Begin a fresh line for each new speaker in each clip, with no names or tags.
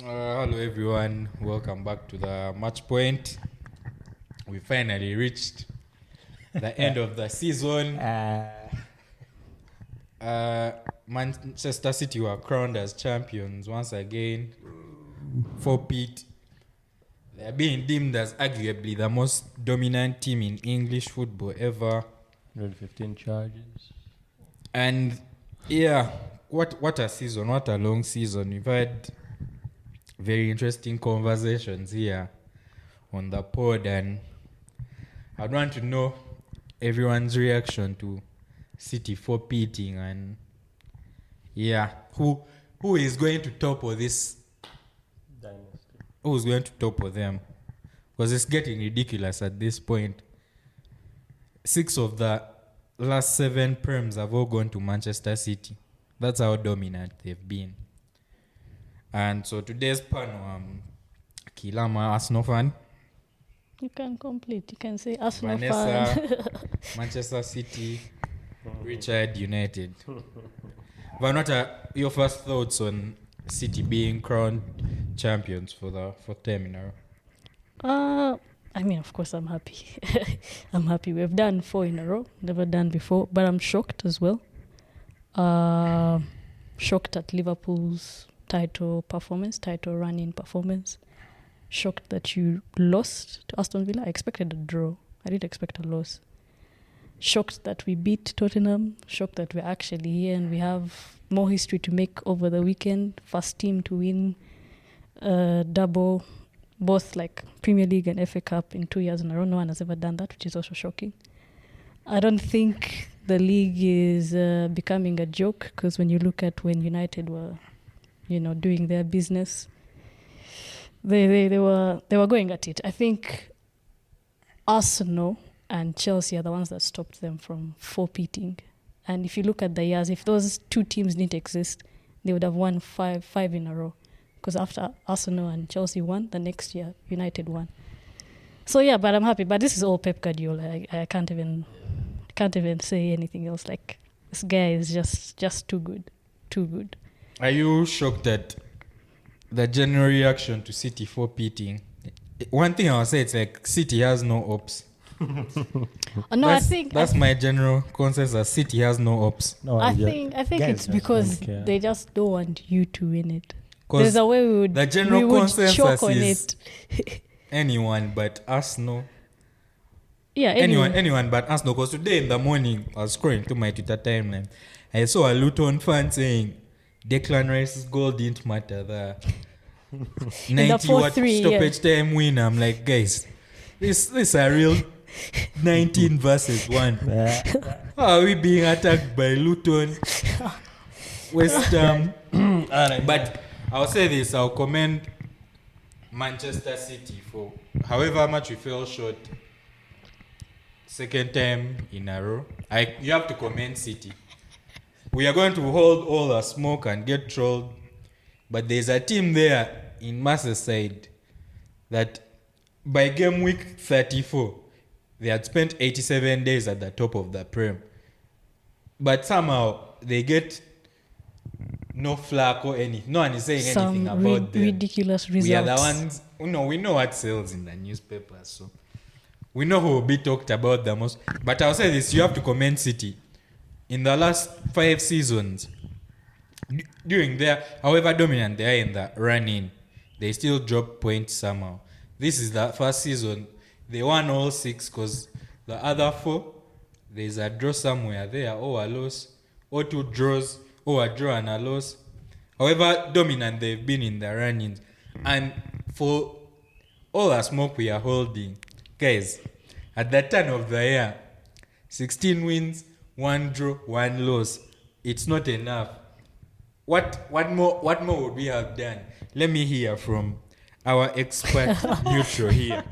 Hello everyone, welcome back to the match point. We finally reached the end of the season. Manchester City were crowned as champions once again. Four-peat. They are being deemed as arguably the most dominant team in English football ever.
115 charges.
And yeah, what a season, what a long season. We've had very interesting conversations here on the pod, and I'd want to know everyone's reaction to City four-peating, and yeah, who is going to topple this
Dynasty.
Who's going to topple them? Because it's getting ridiculous at this point. 6 of the last 7 Prems have all gone to Manchester City. That's how dominant they've been. And so today's panel, Kilama, Arsenal fan.
You can complete. You can say Arsenal
Vanessa,
fan.
Manchester City, Richard, United. Vanessa, your first thoughts on City being crowned champions for the fourth time in a row?
I mean, of course, I'm happy. I'm happy. We've done 4 in a row. Never done before. But I'm shocked as well. Shocked at Liverpool's title run-in performance. Shocked that you lost to Aston Villa. I expected a draw. I didn't expect a loss. Shocked that we beat Tottenham. Shocked that we're actually here and we have more history to make over the weekend. First team to win double, both like Premier League and FA Cup in 2 years in a row. No one has ever done that, which is also shocking. I don't think the league is becoming a joke, because when you look at when United were, doing their business, they were going at it. I think Arsenal and Chelsea are the ones that stopped them from four-peating. And if you look at the years, if those 2 teams didn't exist, they would have won five in a row. Because after Arsenal and Chelsea won, the next year United won. So yeah, but I'm happy. But this is all Pep Guardiola. I can't even say anything else. Like, this guy is just too good.
Are you shocked at the general reaction to City four-peating? One thing I'll say, it's like City has no ops.
I
think my general consensus. City has no ops.
No,
I think it's because they just don't want you to win it. There's a way we
the general
would
consensus
choke on
is
it.
anyone but Arsenal.
Yeah,
anyone but Arsenal. Because today in the morning, I was scrolling through my Twitter timeline. I saw a Luton fan saying Declan Rice's goal didn't matter. The 90-watt stoppage time win. I'm like, guys, this is a real 19 versus 1. How are we being attacked by Luton, West Ham? But I'll say this, I'll commend Manchester City for however much we fell short second time in a row. You have to commend City. We are going to hold all the smoke and get trolled, but there's a team there in Merseyside that by game week 34, they had spent 87 days at the top of the Prem. But somehow they get no flack or anything. No one is saying anything about them.
Ridiculous results.
We are the ones, we know what sells in the newspapers. So we know who will be talked about the most. But I'll say this, you have to commend City. In the last 5 seasons, during their, however dominant they are in the run-in, they still drop points somehow. This is the first season. They won all 6 because the other 4, there's a draw somewhere there, or a loss, or 2 draws, or a draw and a loss. However dominant they've been in the run-ins. And for all the smoke we are holding, guys, at the turn of the year, 16 wins, 1 draw, 1 loss. It's not enough. What more would we have done? Let me hear from our expert neutral here.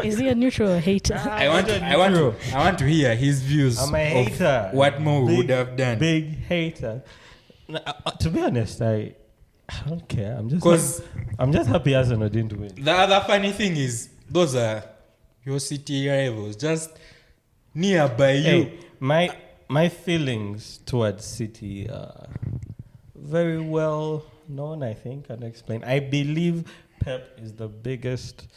Is he a neutral or a hater?
I want to hear his views.
I'm a hater.
Of what more we would have done.
Big hater. To be honest, I don't care. I'm just happy Arsenal didn't win.
The other funny thing is, those are your City rivals, just nearby you.
My feelings towards City are very well no one, I think, can explain. I believe Pep is the biggest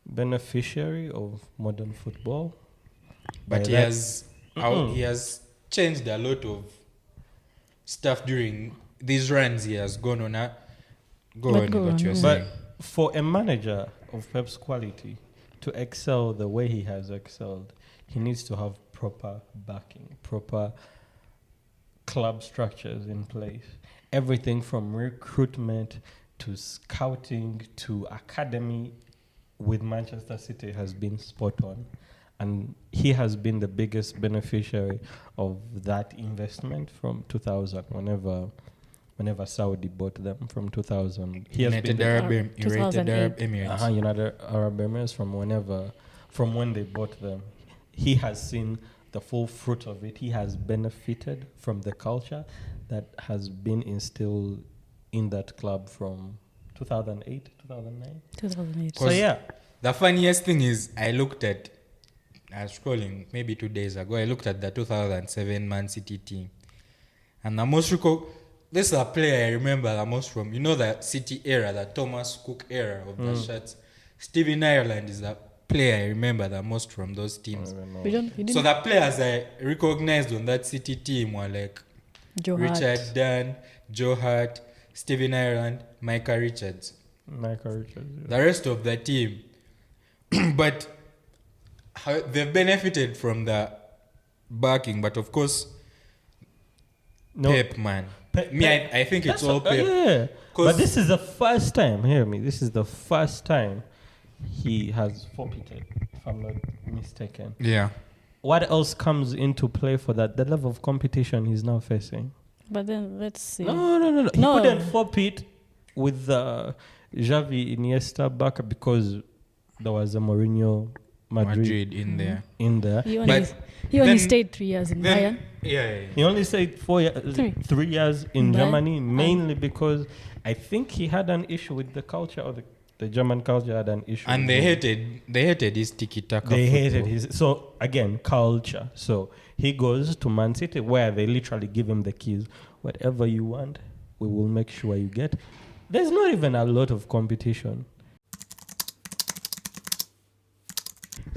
beneficiary of modern football.
But
By
he
that-
has changed a lot of stuff during these runs he has gone on. Go
But
on
go
what
on,
you're
yeah.
saying.
But for a manager of Pep's quality to excel the way he has excelled, he needs to have proper backing, proper club structures in place. Everything from recruitment to scouting to academy with Manchester City has been spot on. And he has been the biggest beneficiary of that investment from 2000, whenever Saudi bought them from 2000. He has been
United
the-
Arab Emirates.
United Arab Emirates from when they bought them. He has seen the full fruit of it. He has benefited from the culture that has been instilled in that club from 2008, 2009.
2008.
So yeah,
The funniest thing is, I was scrolling maybe 2 days ago, I looked at the 2007 Man City team. And the most this is a player I remember the most from, the City era, the Thomas Cook era of the shots. Steven Ireland is the player I remember the most from those teams.
We didn't
So the players I recognized on that City team were like
Joe
Richard
Hart.
Dunn, Joe Hart, Steven Ireland, Micah Richards.
Michael Richards.
The rest of the team. But they've benefited from the backing, but of course,
No,
Pep, man.
Pep-
I think it's all Pep.
Yeah,
'Cause-
but this is the first time. Hear me. This is the first time he has forfeited, if I'm not mistaken.
Yeah.
What else comes into play for that? The level of competition he's now facing.
But then let's see.
No. He
No.
couldn't forfeit with Xavi Iniesta back because there was a Mourinho Madrid,
in there.
in there.
He only,
But
he only
then-
stayed 3 years in Bayern.
Yeah.
He only stayed 3 years in
But-
Germany, mainly because I think he had an issue with the culture, or the German culture had an issue.
And
with
they
him.
hated his tiki-taka
They hated
football.
his. So again, culture. So he goes to Man City, where they literally give him the keys. Whatever you want, we will make sure you get. There's not even a lot of competition.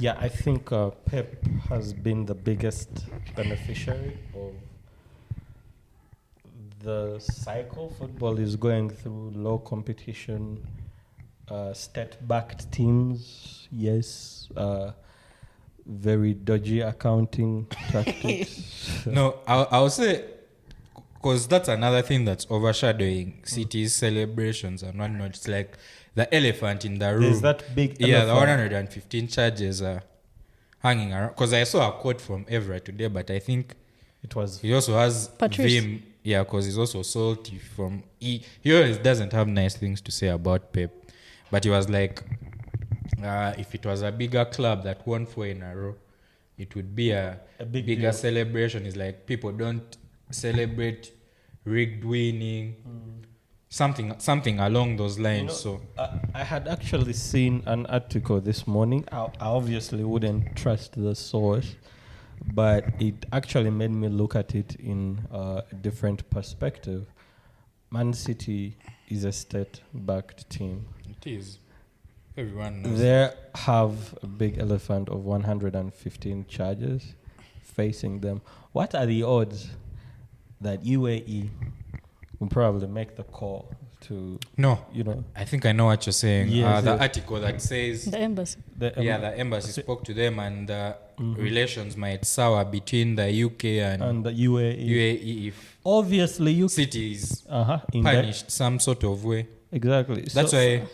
Yeah, I think Pep has been the biggest beneficiary of the cycle football is going through. Low competition, state-backed teams, yes, very dodgy accounting tactics.
No, I'll say, because that's another thing that's overshadowing City's celebrations and whatnot. It's like the elephant in the room.
There's that big
Yeah, the
elephant.
115 charges are hanging around. Because I saw a quote from Evra today, but I think
It was
he also has
Patrice.
vim. Yeah, because he's also salty from. He always doesn't have nice things to say about Pep. But he was like, if it was a bigger club that won 4 in a row, it would be a
big
bigger
deal.
celebration. It's like people don't celebrate rigged winning, something along those lines. So
I had actually seen an article this morning. I obviously wouldn't trust the source, but it actually made me look at it in a different perspective. Man City is a state-backed team.
it is. Everyone knows.
They have a big elephant of 115 charges facing them. What are the odds that UAE will probably make the call to,
No,
you know,
I think I know what you're saying.
Yes,
The
yes.
article that says
The embassy.
the
the embassy spoke to them and the
Mhm.
relations might sour between the UK and
the UAE?
UAE if
Obviously, you
City is
in that,
punished some sort of way.
exactly.
That's
So-
why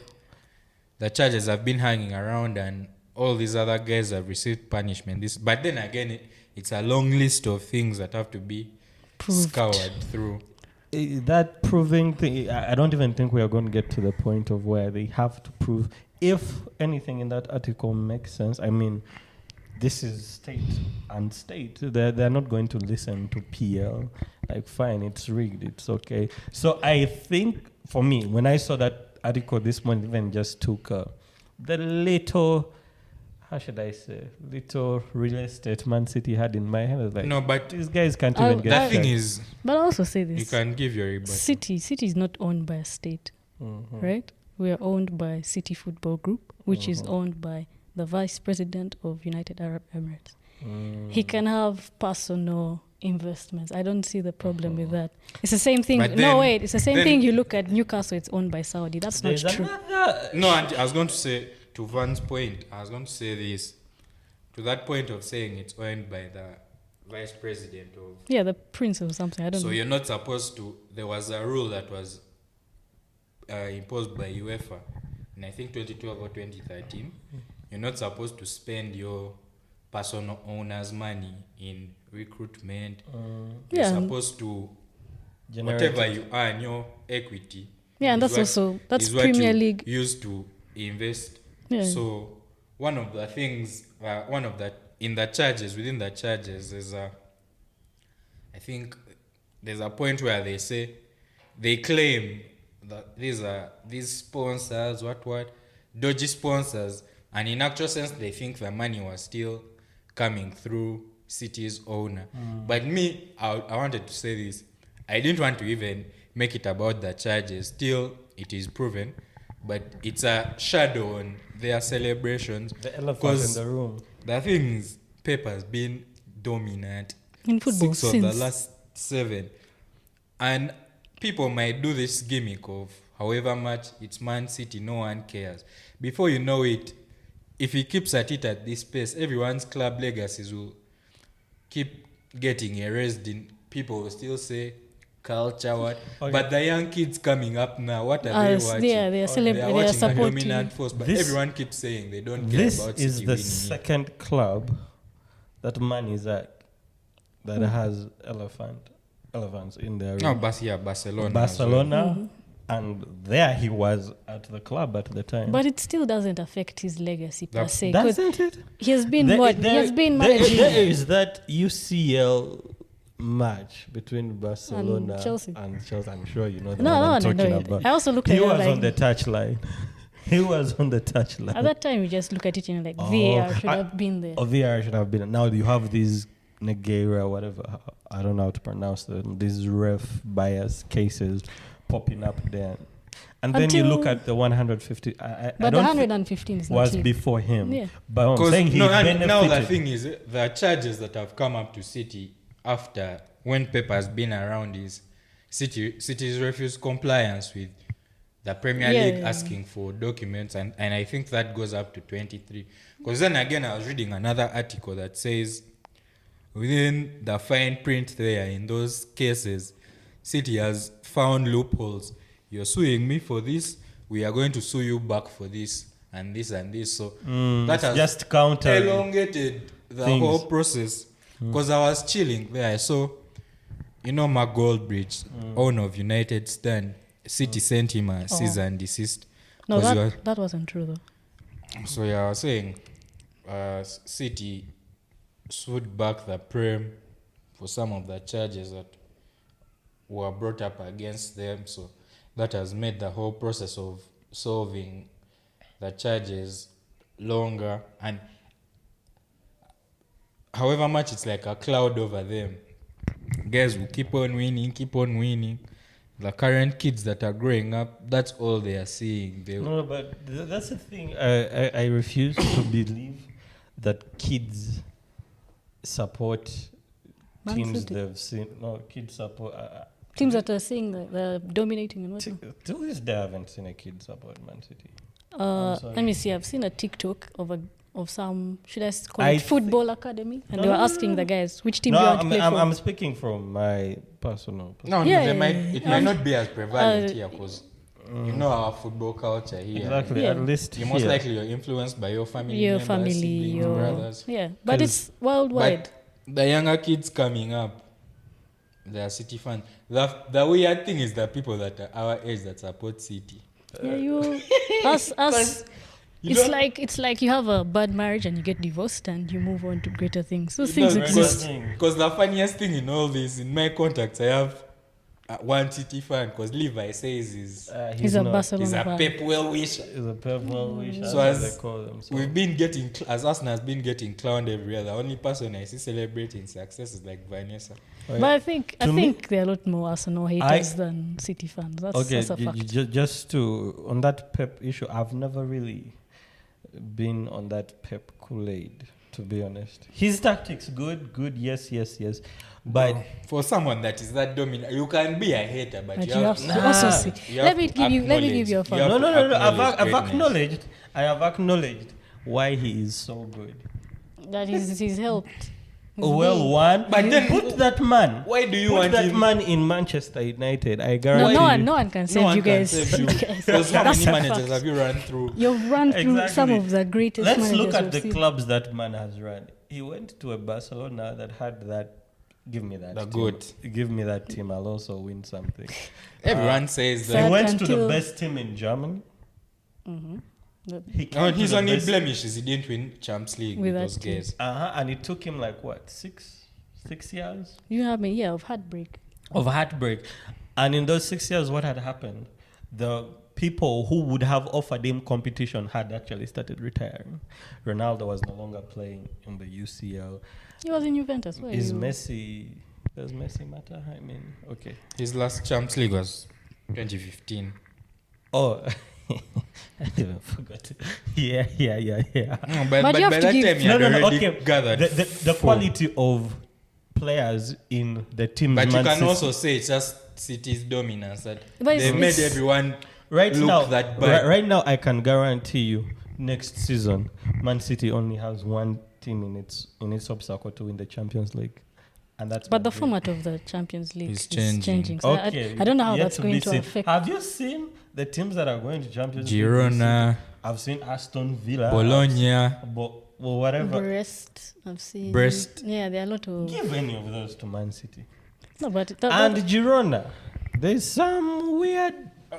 the charges have been hanging around and all these other guys have received punishment. But then again, it's a long list of things that have to be
Proved.
scoured through.
That proving thing, I don't even think we are going to get to the point of where they have to prove. If anything in that article makes sense, I mean, this is state and state. They're not going to listen to PL. Like, fine, it's rigged, it's okay. So I think, for me, when I saw that article this morning, even just took the little, how should I say, little real estate Man City had in my head. I was like,
No, but
these guys can't
I-
even get
the thing
that.
is,
But I'll also say
you
this:
can give your rebuttal.
City is not owned by a state,
Mhm.
right? We are owned by City Football Group, which is
Mhm.
owned by the Vice President of United Arab Emirates.
Mm.
He can have personal investments. I don't see the problem with that. It's the same thing.
But
No,
then-
wait. It's the same
then-
thing. You look at Newcastle; it's owned by Saudi. That's not
There's
true.
another.
No, and I was going to say, to Van's point, I was going to say this. To that point of saying it's owned by the vice president of.
Yeah, the prince or something. I don't
So
know.
you're not supposed to. There was a rule that was imposed by UEFA in I think 2012 or 2013. You're not supposed to spend your personal owner's money in recruitment. You're
Yeah.
supposed to
Generate
whatever
it.
you earn, your equity.
Yeah, and
is
that's
what-
also that's
is what
Premier
you
League.
used to invest.
Yeah.
So one of the things, within the charges, there's I think there's a point where they say, they claim that these sponsors, dodgy sponsors, and in actual sense, they think the money was still coming through City's owner. But me, I wanted to say this. I didn't want to even make it about the charges. Still, it is proven, but it's a shadow on their celebrations.
The elephant in
'Cause
the room.
the thing is, Pep has been dominant
In football
6 of the
since-
last 7. And people might do this gimmick of however much it's Man City, no one cares. Before you know it, if he keeps at it at this pace, everyone's club legacies will keep getting erased. People will still say culture, what?
Okay.
But the young kids coming up now, what are they watching?
Yeah, they are
They are
celebrating. They are
watching a
supporting.
dominant force, but
This-
everyone keeps saying they don't care
This
about
is
City
the
winning it.
second club that man is at that has elephants in their room.
No, Barcelona.
Barcelona, and there he was at the club at the time.
But it still doesn't affect his legacy per
That-
se. 'Cause
doesn't it?
he has been
There-
what? He
there-
has been
there-
managing.
There is that UCL match between Barcelona
Chelsea.
I'm sure you know the
No,
one I'm
no,
talking
no.
about.
I also look
He
at it
was
like
on the touchline. He was on the touchline.
at that time you just look at it and you're like
Oh,
VAR should
I-
have been there.
VAR should have been. Now you have these Nigeria, whatever. I don't know how to pronounce them. These ref bias cases popping up there. And then you
Until-
look at the 150. I
But the
don't
115 is
think
not
was
cheap.
before him.
Yeah.
But I'm
Because
saying he benefited.
now the thing is, the charges that have come up to City after when Pep has been around is City's refused compliance with the Premier
Yeah,
League
yeah,
asking for documents, and I think that goes up to 23. Because then again, I was reading another article that says within the fine print there in those cases, City has found loopholes. You're suing me for this, we are going to sue you back for this and this and this. So that has
just counter.
elongated the
things.
whole process. Because I was chilling there, I saw, Mark Goldbridge, owner of United Stand, City sent him a cease and desist.
No,
'Cause he was-
that wasn't true though.
so yeah, I was saying, City sued back the Prem for some of the charges that were brought up against them. So that has made the whole process of solving the charges longer. And however much it's like a cloud over them, guys will keep on winning. The current kids that are growing up, that's all they are seeing.
No, but that's the thing. I refuse to believe that kids support
Man
teams
City.
they've seen. No, kids support.
Teams that are saying that they're dominating and whatnot.
Till this day, I haven't seen a kid support Man City.
Let me see. I've seen a TikTok of some, should I call
I
it football academy, and they were asking the guys which team
No,
do you want to play for.
I'm speaking from my personal.
No,
Yeah,
they
yeah,
might.
yeah.
It might not be as prevalent
uh,
here because you know our football culture here.
Exactly.
Yeah.
At least
You're most
here.
likely you're influenced by your family,
Your
members,
family,
siblings,
your
brothers.
yeah, but
'Cause-
it's worldwide.
But the younger kids coming up, they are City fans. The weird thing is the people that are our age that support City.
Yeah, you us.
You
It's
don't-
like you have a bad marriage and you get divorced and you move on to greater things. Those
You
things
know,
exist.
Thing.
Because the funniest thing in all this, in my contacts, I have one City fan because Levi says
He's a
not.
Barcelona
he's a
fan.
Pep well wisher.
He's a Pep well-wisher.
So
That's
as
what they call them. So.
We've been getting, as Arsenal has been getting clowned everywhere. The only person I see celebrating success is like Vanessa.
Oh,
But I think
To me-
there are a lot more Arsenal haters than City fans. That's a fact.
Just to on that Pep issue, I've never really been on that Pep Kool-Aid, to be honest. His tactics good, yes. But
For someone that is that dominant, you can be a hater, but
But
you
you
have
have
to.
to also see.
You have
Let me
to
give you
acknowledge-
your
you
fact.
have
no.
to
I've
greatness.
I have acknowledged why he is so good.
That he's helped. He's
Well,
been-
one,
But then
put that man.
Why do you
Put
want
that
him?
man in Manchester United. I
no,
guarantee.
no one can save
No one
you
can
guys.
save you.
Guys,
Because how
that's
many
a
managers
fact.
have you run through?
You've run through some
Exactly.
of the greatest
Let's
managers
look at
we've
the
seen.
clubs that man has run. He went to a Barcelona that had that. Give me that.
The
team.
goat.
Give me that team. I'll also win something.
Everyone says
He
Third
that.
went to the
until-
best team in Germany.
Mhm.
He came
No,
to
his
the
only
best-
blemish is he didn't win Champions League
With
with
that
those
team.
guys.
And it took him like what, 6 years
You have a year of heartbreak.
of heartbreak. And in those 6 years, what had happened? The people who would have offered him competition had actually started retiring. Ronaldo was no longer playing in the UCL.
He was in Juventus. Where
Is
you?
Messi? Does Messi matter? I mean, okay.
His last Champions League was 2015.
Oh, I even forgot. Yeah.
No, but
But you have
by
to
that
give-
time, he had already
Okay.
gathered.
The quality of players in the teams.
But you
Man
can
City-
also say it's just City's dominance that
But
they
it's-
made
it's-
everyone
right
look
now.
that bad.
Right now, I can guarantee you, next season, Man City only has one team in its obstacle to win the Champions League, and that's.
But the
Madrid.
format of the Champions League
It's
is
changing.
changing. So
Okay,
I don't know how
yet
that's
to
going
be
to
seen.
affect.
Have you seen the teams that are going to Champions League? this season?
Girona,
I've seen Aston Villa,
Bologna,
or whatever.
Brest, I've seen.
Brest.
Yeah, there are a lot of.
Give any of those to Man City.
No, but
And Girona, there's some weird.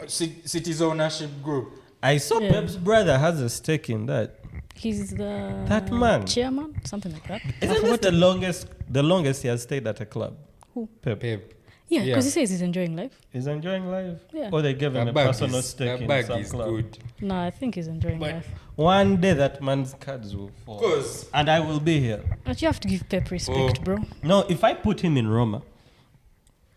City's ownership group.
I saw
Yeah.
Pep's brother has a stake in that.
he's the
That man.
chairman, something like that. I
Isn't
forgot
this the longest he has stayed at a club?
Who?
Pep.
Pep.
Yeah,
Yeah.
because he says he's enjoying life.
He's enjoying life.
Yeah.
Or they gave him
That
a
bag
personal
is,
stake
that
in
bag
some
is
club.
good.
No, I think he's enjoying
But-
life.
One day that man's cards will fall.
'Cause-
And I will be here.
But you have to give Pep respect,
Oh.
bro.
No, if I put him in Roma,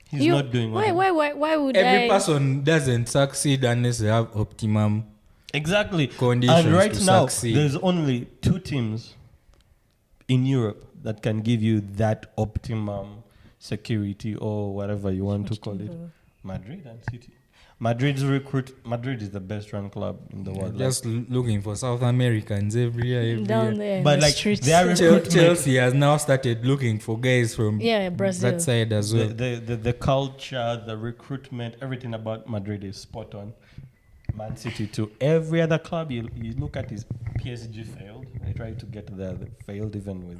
he's
You-
not doing well.
Why would
Every
I?
person doesn't succeed unless they have optimum.
Exactly.
Conditions
And right
to
now,
succeed.
there's only 2 teams in Europe that can give you that optimum security or whatever you want to call it. Madrid and City. Madrid is the best run club in the world.
Just looking for South Americans every year.
Down there, in
But
the
like,
streets.
they are recruitment-
Chelsea has now started looking for guys from
Yeah, Brazil.
that side as well.
The culture, the recruitment, everything about Madrid is spot on. Man City too. Every other club you look at is PSG failed. They tried to get there, they failed even with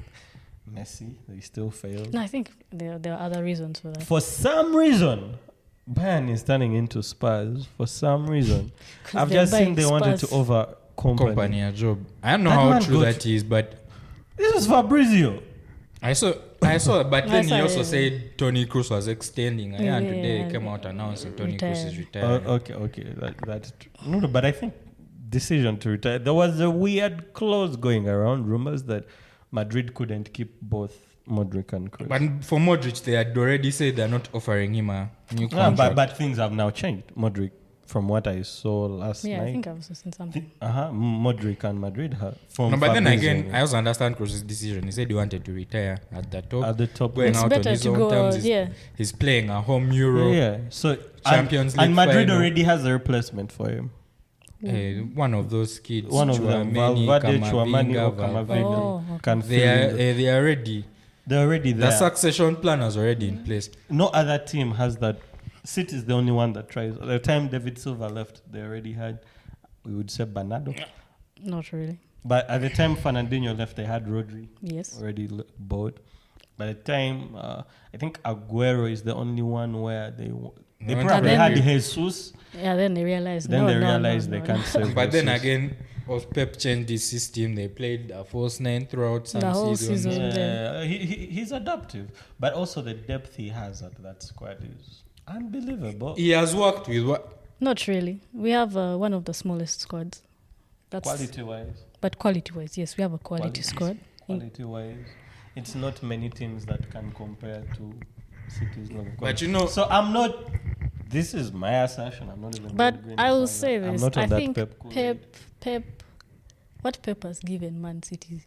Messi. They still failed.
No, I think there are other reasons for that.
For some reason, Bayern is turning into Spurs. For some reason,
'Cause
I've
they're
just seen
buying
they wanted to
Spurs.
over company.
Company a job. I don't know
That
how
man
true
got-
that is, but
This is Fabrizio.
I saw, but
I
then he
saw,
also
yeah.
said Tony Cruz was extending. And
Yeah,
today
yeah,
he came
yeah.
out announcing Tony Cruz is
Retired.
retiring.
Okay. That's true. No, but I think decision to retire. There was a weird clause going around, rumors that Madrid couldn't keep both Modric and Kroos.
But for Modric, they had already said they're not offering him a new
Yeah,
contract.
but things have now changed. Modric, from what I saw last
Yeah, I
night.
think I've also seen something.
Modric and Madrid have from
No, but then
Fabrizio,
again, I also understand Cruz's decision. He said he wanted to retire at the top.
at the top.
Going
It's
out on
better
his
to
own
go,
terms. He's,
yeah.
he's playing a home Euro.
Yeah. So
Champions
and
League
Madrid
final.
already has a replacement for him.
One of those kids.
One of them,
Tchouaméni,
Valverde,
Camavinga,
Chouamani or
Valverde.
Camavinga
Oh, okay.
can
They
fill
are,
in.
they are ready.
They're already
The
there.
succession plan was already in place.
No other team has that. City is the only one that tries. At the time David Silva left, they already had, we would say, Bernardo.
Not really.
But at the time Fernandinho left, they had Rodri
Yes.
already bought. By the time, I think Aguero is the only one where they
No,
probably
and
had
then-
Jesus.
Yeah, then they realized.
Then
no,
they
no,
realized
no,
they
no,
can't save
But then
Jesus.
again, Pep changed his system. They played a false nine throughout some
The whole
seasons.
season.
Yeah, he's adaptive, but also the depth he has at that squad is Unbelievable.
He has worked with what?
Not really. We have one of the smallest squads. That's
Quality-wise.
But quality-wise, yes, we have a quality squad.
Quality-wise, it's not many teams that can compare to City's level.
But you know,
So I'm not. This is my assertion. I'm not even.
But
going
I will
further.
say
I'm
this.
not on
I
that
think
Pep Kool-Aid.
what Pep has given Man City is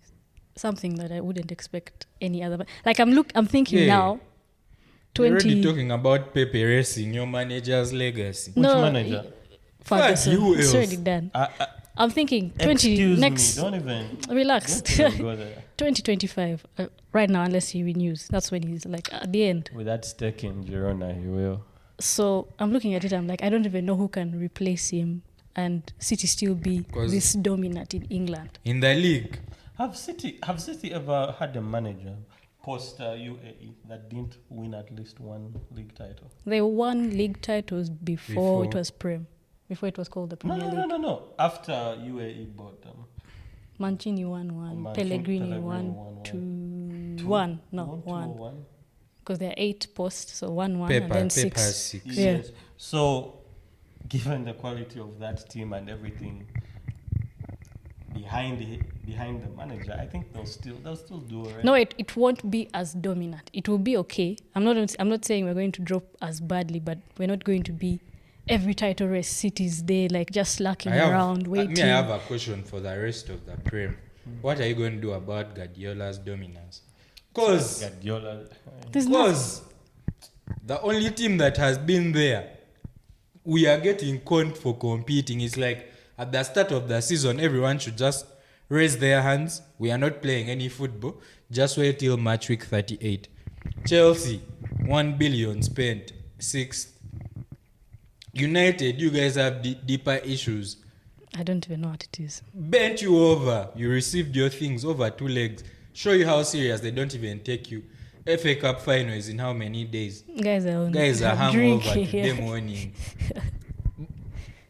something that I wouldn't expect any other. Like I'm thinking
Yeah.
now.
we're already
20.
talking about Pepe erasing your manager's legacy.
Which
No,
manager?
Ferguson.
who
It's
else?
already done. I'm thinking 20
Excuse
next.
me. Don't even.
Relax.
Don't even go there.
2025. Right now, unless he renews, that's when he's like at the end.
With that stake in Girona, he will.
So I'm looking at it. I'm like, I don't even know who can replace him, and City still be
'Cause-
this dominant in England.
In the league,
Have City ever had a manager post UAE that didn't win at least one league title?
They won league titles before it
Before.
was Prem, before it was called the Premier League.
No. After UAE bought them.
Mancini won one, Pellegrini won two, one, no, one. Because there are 8 posts, so one, and
Pep
then
has
6.
6.
Yeah.
Yes. So, given the quality of that team and everything behind the manager, I think they'll still do it.
No, it won't be as dominant. It will be okay. I'm not saying we're going to drop as badly, but we're not going to be every title race City's there, like just slacking around, waiting.
I have a question for the rest of the Prem. What are you going to do about Guardiola's dominance? Because
Guardiola.
the only team that has been there, we are getting conned for competing. It's like at the start of the season, everyone should just raise their hands. We are not playing any football. Just wait till match week 38. Chelsea, 1 billion spent, 6th. United, you guys have deeper issues.
I don't even know what it is.
Bent you over. You received your things over 2 legs. Show you how serious they don't even take you. FA Cup final is in how many days?
Guys are
Hangover
drinking.
today morning.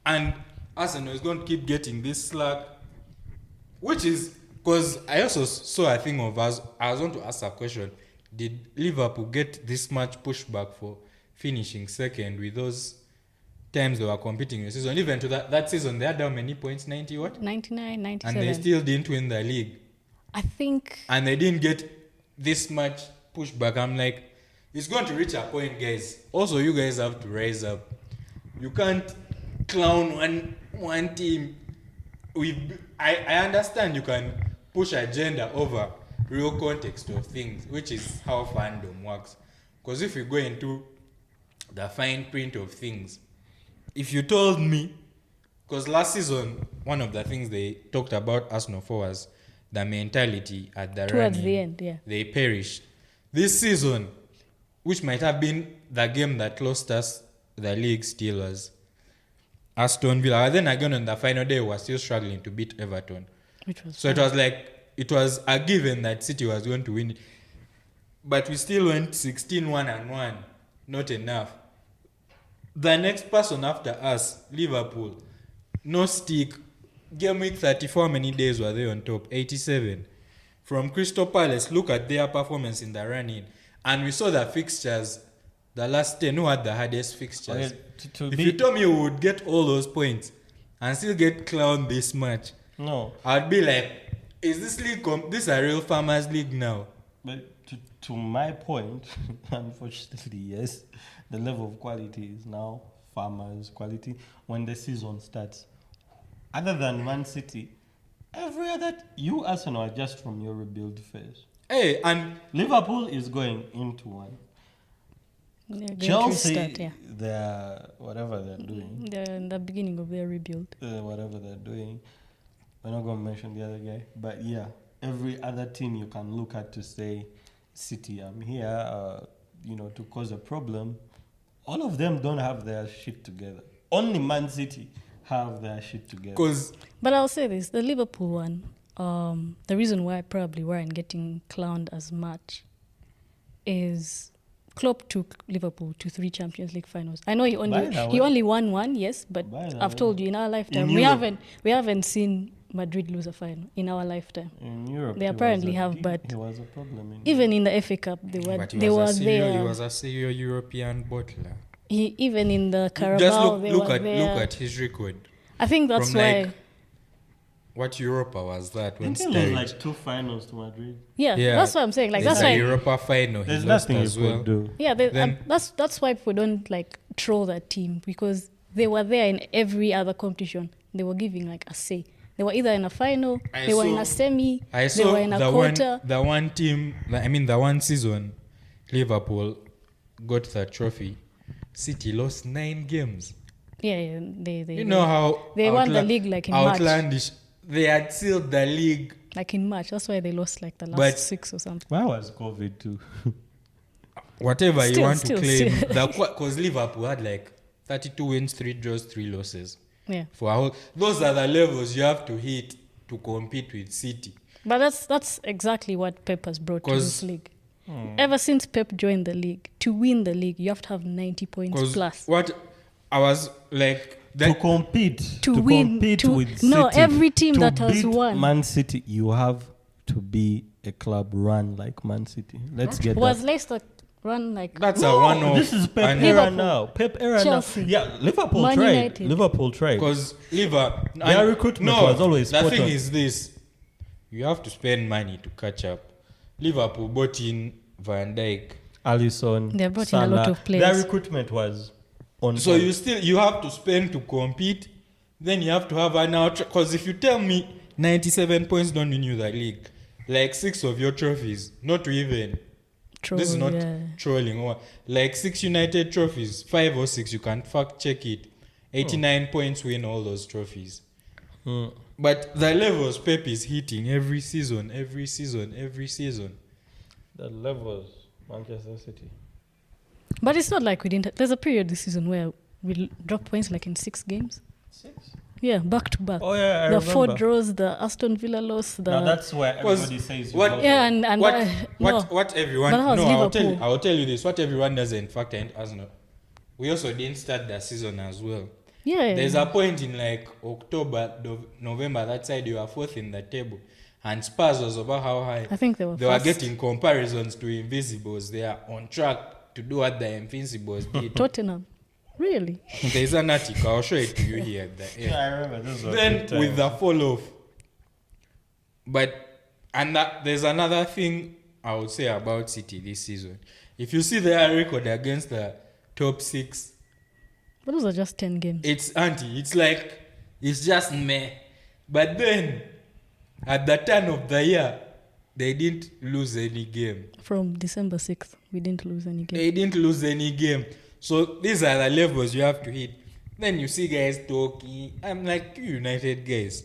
And Arsenal is going to keep getting this slack. Which is, because I also saw a thing of us. I was going to ask a question. Did Liverpool get this much pushback for finishing second with those times they were competing in the season? Even to that season, they had how many points? 90 what?
99, 97.
And they still didn't win the league.
I think.
And they didn't get this much pushback. I'm like, it's going to reach a point, guys. Also, you guys have to rise up. You can't clown one team. I understand you can push agenda over real context of things, which is how fandom works. Because if you go into the fine print of things, if you told me, because last season, one of the things they talked about Arsenal for was the mentality at the
Towards
running.
the end, yeah.
They perished. This season, which might have been the game that lost us the league, still was Aston Villa. And then again on the final day, we were still struggling to beat Everton.
Which was
So it was like, it was a given that City was going to win it. But we still went 16-1-1. Not enough. The next person after us, Liverpool, no stick. Game week 34, how many days were they on top? 87. From Crystal Palace, look at their performance in the run-in. And we saw the fixtures, the last 10, who had the hardest fixtures.
Okay,
If you told me we would get all those points and still get clowned this much,
no,
I'd be like, is this league, this a real farmers league now?
but to my point, unfortunately, yes, the level of quality is now farmers quality when the season starts. Other than Man City, every other you Arsenal are just from your rebuild phase.
Hey, and
Liverpool is going into one.
they're going to
Chelsea,
restart, yeah.
they're whatever they're doing,
They're in the beginning of their rebuild.
whatever they're doing. We're not going to mention the other guy, but yeah, every other team you can look at to say, City, I'm here, to cause a problem. All of them don't have their shit together. Only Man City have their shit together.
because
But I'll say this, the Liverpool one, the reason why probably weren't getting clowned as much is Klopp took Liverpool to 3 Champions League finals. I know he
By the way-
only won one, yes, but
By the
I've
way,
told you in our lifetime
in
we
Europe-
haven't seen Madrid lose a final in our lifetime.
In Europe,
They
he was
apparently
a
have,
big-
but
he was a problem.
Even in the FA Cup, they were
but he
there.
was a serial European bottler.
even in the Carabao,
Just
they
look
were
at
there.
look at his record.
I think that's
from,
why.
like, what Europa was that
I
when
think there was
started?
like 2 finals to Madrid.
Yeah,
Yeah.
that's what I'm saying. Like
There's
that's
a
why.
Europa final. He
There's
lost
nothing
as
you
well.
could do.
Yeah,
Then-
that's why people don't like troll that team because they were there in every other competition. They were giving like a say. They were either in a final, they were in a semi,
I
they
saw
were in a
the
quarter.
one team. The one season, Liverpool got the trophy. City lost 9 games.
Yeah, they
You know how
they won the league like in March.
outlandish. They had sealed the league.
Like in March. That's why they lost like the last
But-
6 or something.
Why was COVID too?
Whatever you
Still,
want
still,
to claim,
still.
because Liverpool had like 32 wins, 3 draws, 3 losses.
Yeah.
For a whole, those are the levels you have to hit to compete with City.
But that's exactly what Pep has brought to
'Cause-
this league. Ever since Pep joined the league, to win the league, you have to have 90 points
Because
plus.
what I was like,
To compete,
To
to
win,
compete
to-
with City,
no, every team
to
that has
beat
won.
Man City, you have to be a club run like Man City. Let's get
Was
that.
Leicester run like
that's a one-off.
This is Pep
and-
era
Liverpool,
now. Pep era
Chelsea,
now. Yeah, Liverpool
Man
tried.
United.
Liverpool tried.
Because Liverpool,
Their recruitment was always
the
spot
thing
on.
is this: you have to spend money to catch up. Liverpool bought in Van Dijk,
Alisson,
They brought in a lot
Salah.
of players.
Their recruitment was on.
so
point.
you have to spend to compete. Then you have to have an out. Because if you tell me 97 points don't win you the league, like 6 of your trophies, not to even. This is not trolling. Or like 6 United trophies, 5 or 6. You can fact check it. 89 points win all those trophies. But the levels Pep is hitting every season.
The levels, Manchester City.
But it's not like we didn't. There's a period this season where we dropped points like in 6 games.
6?
Yeah, back to back.
Oh yeah, I
The
remember.
4 draws, the Aston Villa loss, the
Now that's where
Was-
everybody says.
what-
you
yeah,
lost.
and
What everyone?
But that was
No,
Liverpool.
I'll tell you this. What everyone doesn't factor in Arsenal. We also didn't start the season as well.
yeah,
There's a point in like October, November. That side you are 4th in the table, and Spurs was about how high.
I think they were.
They were
first.
getting comparisons to Invincibles. They are on track to do what the Invincibles did.
Tottenham. Really?
There's an article. I'll show it to you here. At the end.
Yeah, I remember. This was
Then
good time.
with the fall off. But there's another thing I would say about City this season. If you see their record against the top 6,
But those are just 10 games.
it's anti. It's like it's just meh. But then at the turn of the year, they didn't lose any game.
From December 6th, we didn't lose any game.
They didn't lose any game. So these are the levels you have to hit. Then you see guys talking. I'm like, you United guys.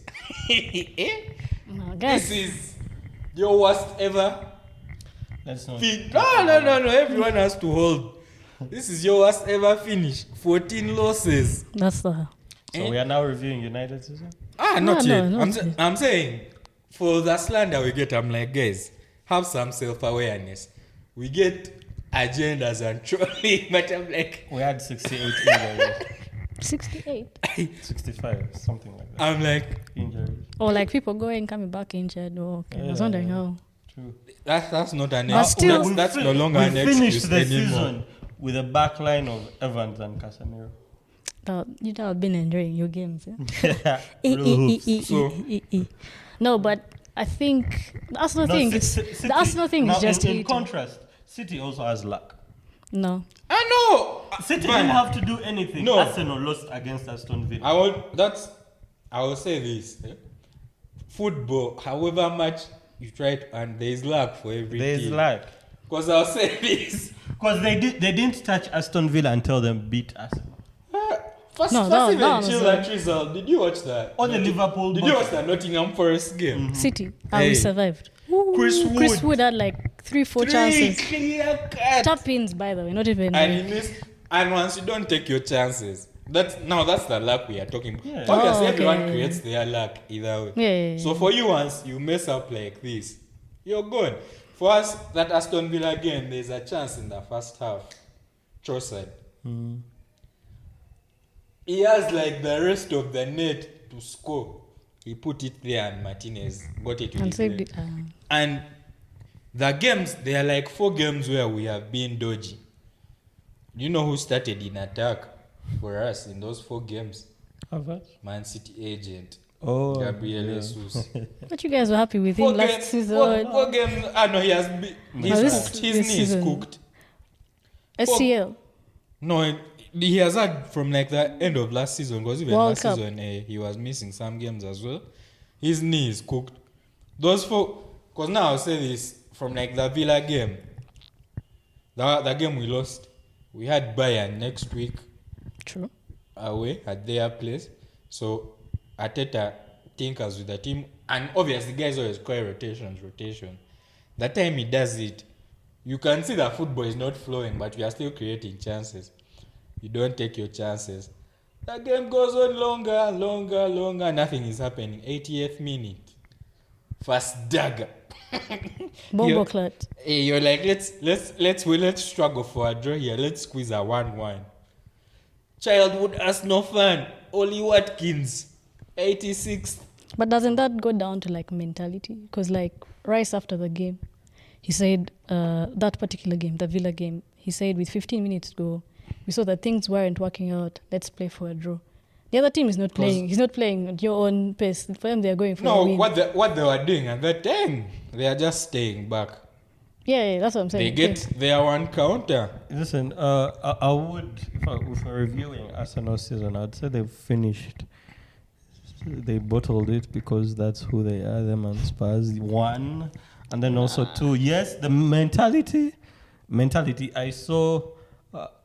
No,
This
guys,
is your worst ever.
Let's not.
No. Everyone has to hold. This is your worst ever finish. 14 losses.
that's the.
So we are now reviewing United season.
Not
No,
yet.
not yet.
I'm saying, for the slander we get, I'm like, guys, have some self-awareness. We get agendas and trolling, but I'm like,
We had 68 injuries,
68.
65, something like that.
I'm like,
Injuries.
Or like people going, coming back injured. Oh, okay. I was wondering how.
True.
that's not an
But still-
that's no longer
we
an
finished
excuse
the
anymore.
season with a backline of Evans and Casemiro.
You know, I've been enjoying your games. Yeah?
Real hoops.
So-
No, but I think the Arsenal thing is
City-
the Arsenal thing
now
is just
in
hating.
contrast, City also has luck.
No,
I know.
City
Man,
didn't have to do anything.
No.
Arsenal lost against Aston Villa.
I will say this. Football, however much you try to, and there's luck for every
There's
team.
luck.
Because I'll say this.
Because they didn't touch Aston Villa until they beat Arsenal.
First,
No,
first
that
even
was
chill
a-
that result. Did you watch that?
Or the Liverpool.
Did you watch the Nottingham Forest game?
City.
Hey.
We survived. Ooh,
Chris
Chris
Wood.
Wood had like 3-4 chances.
Clear cut.
Tap ins, by the way, not even.
And he missed. And once you don't take your chances, that's the luck we are talking about.
Yeah.
Obviously,
Oh,
everyone
okay.
creates their luck either way.
Yeah.
So for you, once you mess up like this, you're gone. For us, that Aston Villa game, there's a chance in the first half. Trossard. He has like the rest of the net to score. He put it there and Martinez got it with
and
his
saved
leg.
it.
And the games, there are like 4 games where we have been dodgy. You know who started in attack for us in those 4 games?
Havertz?
Man City agent.
Oh,
Gabriel
yeah.
Jesus.
But you guys were happy with him last season.
4 games. No, he has been. He's
this-
cooked. His
this
knee is
season.
cooked.
SCL.
No, he has had from like the end of last season. Because even
World
last
Cup.
season, he was missing some games as well. His knee is cooked. Those 4. Because now I'll say this from like the Villa game. The game we lost. We had Bayern next week
True.
away at their place. So Arteta tinkers with the team. And obviously, guys always call rotation. That time he does it, you can see that football is not flowing, but we are still creating chances. You don't take your chances. The game goes on longer. Nothing is happening. 80th minute. First dagger.
Bombo clat.
Hey, you're like, let's struggle for a draw here. Let's squeeze a 1-1. Childhood Arsenal fan, Oli Watkins, 86th.
But doesn't that go down to like mentality? Because like Rice after the game, he said that particular game, the Villa game, he said with 15 minutes to go, we saw that things weren't working out. Let's play for a draw. The other team is not playing. He's not playing at your own pace. For them, they are going for a
No,
win.
what they were doing at that time, they are just staying back.
Yeah, that's what I'm saying.
They get their one counter.
Listen, I would, if we're reviewing Arsenal season, I'd say they've finished. They bottled it because that's who they are, them and Spurs. 1, and then also 2. Yes, the mentality. I saw.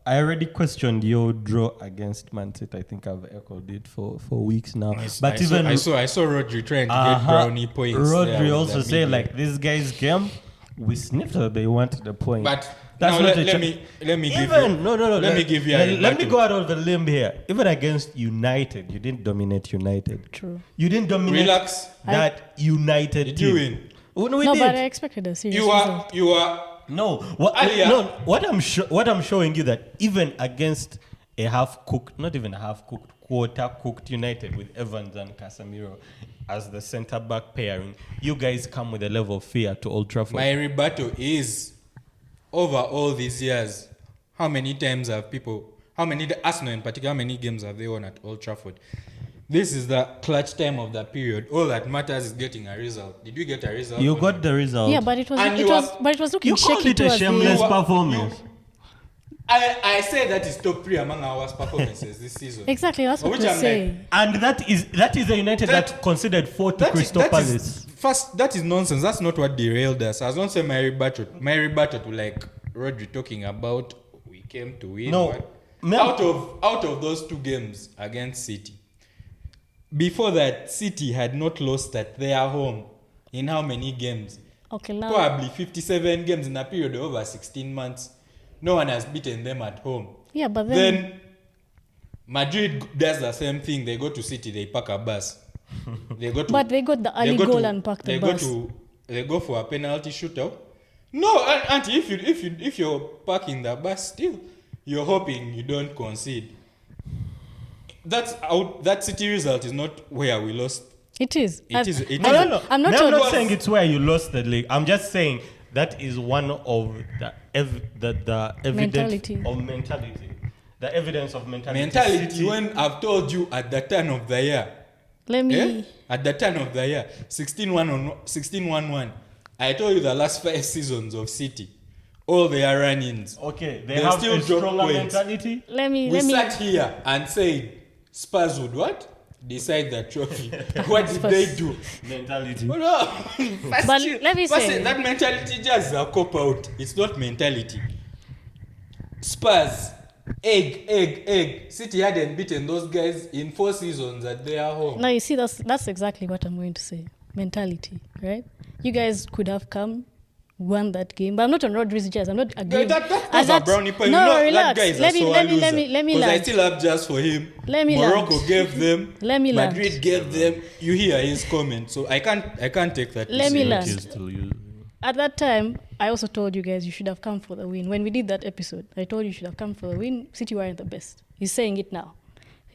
I already questioned your draw against Man City. I think I've echoed it for weeks now.
I
But
saw
even
Rodri trying to get brownie points. there
Rodri
with
also
the
said
media.
like this guy's game. We sniffed that they wanted the point.
But
that's
now
not
let
a
me give
even
you.
no.
Let me give you a
Let me
rebuttal.
go out of the limb here. Even against United, you didn't dominate United.
True.
You didn't dominate
Relax.
that United
Did
team.
you win?
When we
No,
did.
but I expected a serious result.
You are.
No, what
Alia.
no, what I'm showing you that even against a half-cooked, not even a half-cooked, quarter-cooked United with Evans and Casemiro as the centre-back pairing, you guys come with a level of fear to Old Trafford.
My rebuttal is, over all these years, how many times have people, the Arsenal in particular, how many games have they won at Old Trafford? This is the clutch time of the period. All that matters is getting a result. Did you get a result?
You
or
got
not?
the result.
Yeah, but it was looking
You called
shaky
it a
towards
shameless
the
performance.
I say that is top 3 among our worst performances this season.
Exactly, that's what
Which
we're
I'm like,
saying.
And that is a United that conceded 4 to Crystal Palace.
First, that is nonsense. That's not what derailed us. I was going to say my rebuttal to like Rodri talking about we came to win.
No.
What?
Mel-
Out of those 2 games against City, before that, City had not lost at their home in how many games?
Okay, now
Probably 57 games in a period of over 16 months. No one has beaten them at home.
yeah, but then
Then Madrid does the same thing. They go to City, they park a bus. They go to,
but they got the early goal and parked the bus.
They go for a penalty shootout. No, auntie, if you're parking the bus still, you're hoping you don't concede. That City result is not where we lost.
It is.
It is.
No.
I'm not
I'm
sure.
not saying it's where you lost the league. I'm just saying that is one of the evidence
Mentality.
of mentality. The evidence of mentality.
Mentality,
City-
when I've told you at the turn of the year,
Let me.
at the turn of the year, 16-1-1, I told you the last 5 seasons of City, all their run-ins.
Okay, they
They
have
still
a
drop
stronger
points.
mentality.
We sat here and said Spurs would what? Decide the trophy. What did they do?
Mentality.
Oh, no.
But let me
First,
say-
that mentality just a cop out. It's not mentality. Spurs, egg. City hadn't beaten those guys in 4 seasons at their home.
Now you see, that's exactly what I'm going to say. Mentality, right? You guys could have come, won that game, but I'm not on Rodri's jazz. I'm not agreeing.
That's a brownie point.
No,
You know,
relax.
that guy is
let
a
me
sore
let
loser.
me
Because I
land.
still have just for him.
Let me
Morocco
land.
gave them.
Let me land.
Madrid gave them. You hear his comment, so I can't take that.
Let me land.
Is to you.
At that time, I also told you guys you should have come for the win. When we did that episode, I told you should have come for the win. City weren't the best. He's saying it now.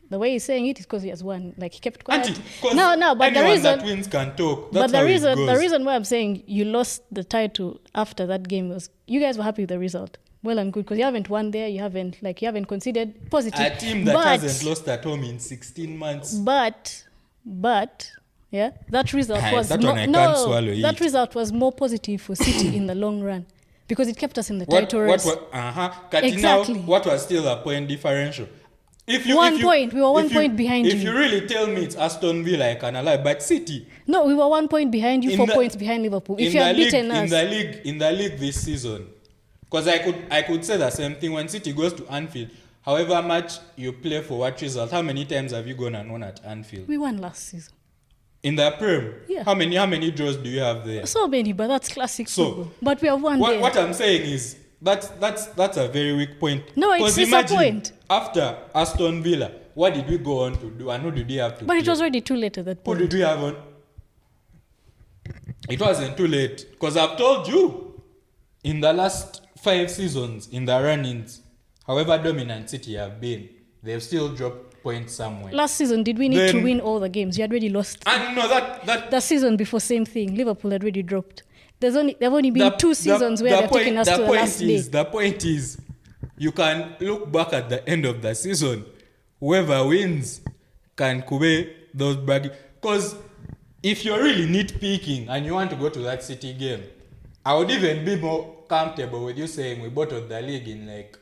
The way he's saying it is because he has won. Like he kept quiet.
Auntie, 'cause
No, but the
anyone
reason.
that wins can talk. That's
But the
how it
reason,
goes.
the reason why I'm saying you lost the title after that game was you guys were happy with the result. well and good, because you haven't won there, you haven't considered positive.
A team that
But-
hasn't lost at home in 16 months.
But yeah, that result
Aye,
was
that one I can't swallow
that
it.
result was more positive for City in the long run because it kept us in the title race. Exactly.
Now, what was still a point differential? We were
1 point behind
If
you.
you really tell me it's Aston Villa, I can allow. But City,
No, we were 1 point behind you,
In
4
the-
points behind Liverpool. If
in
you had
the league,
beaten us,
in the league this season, because I could say the same thing when City goes to Anfield. However much you play for what result, how many times have you gone and won at Anfield?
we won last season.
In the Prem,
Yeah.
how many draws do you have there?
So many, but that's classic
So,
football. But we have won there.
What I'm saying is that's a very weak point.
No, it's
'Cause
a
imagine,
point.
After Aston Villa, what did we go on to do, and who did we have to?
But it
play?
was already too late at that
Who
point.
did we have on? It wasn't too late because I've told you in the last 5 seasons in the run-ins, however dominant City have been, they've still dropped points somewhere.
Last season, did we need to
Then-
win all the games? You had already lost.
And no, that
The season before, same thing. Liverpool had already dropped. There've only been 2 seasons where they've taken us to the last day.
The point is, you can look back at the end of the season. Whoever wins can kube those bragging. Because if you're really nitpicking and you want to go to that City game, I would even be more comfortable with you saying we bottled the league in like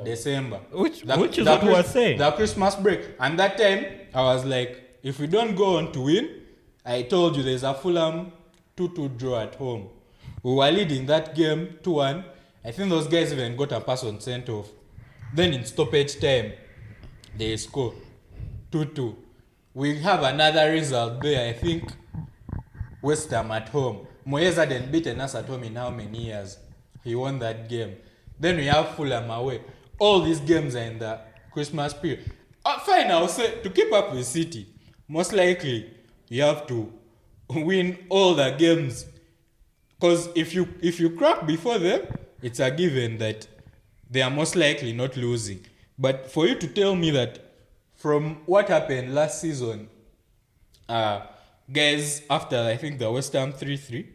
December.
Which is what we were saying.
The Christmas break. And that time, I was like, if we don't go on to win, I told you there's a Fulham 2-2 draw at home. We were leading that game 2-1. I think those guys even got a person sent off. Then in stoppage time, they score 2-2. We have another result there. I think West Ham at home. Moyes hadn't beaten us at home in how many years? He won that game. Then we have Fulham away. All these games are in the Christmas period. Fine, I'll say, to keep up with City, most likely you have to win all the games. Because if you crack before them, it's a given that they are most likely not losing. But for you to tell me that from what happened last season, guys, after I think the West Ham 3-3,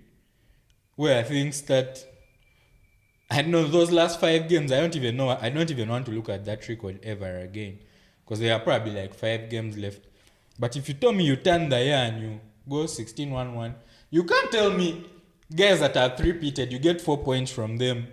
where things start, I know those last 5 games, I don't even want to look at that record ever again. Because there are probably like 5 games left. But if you tell me you turn the year and you go 16-1-1, you can't tell me guys that are 3-peated, you get 4 points from them.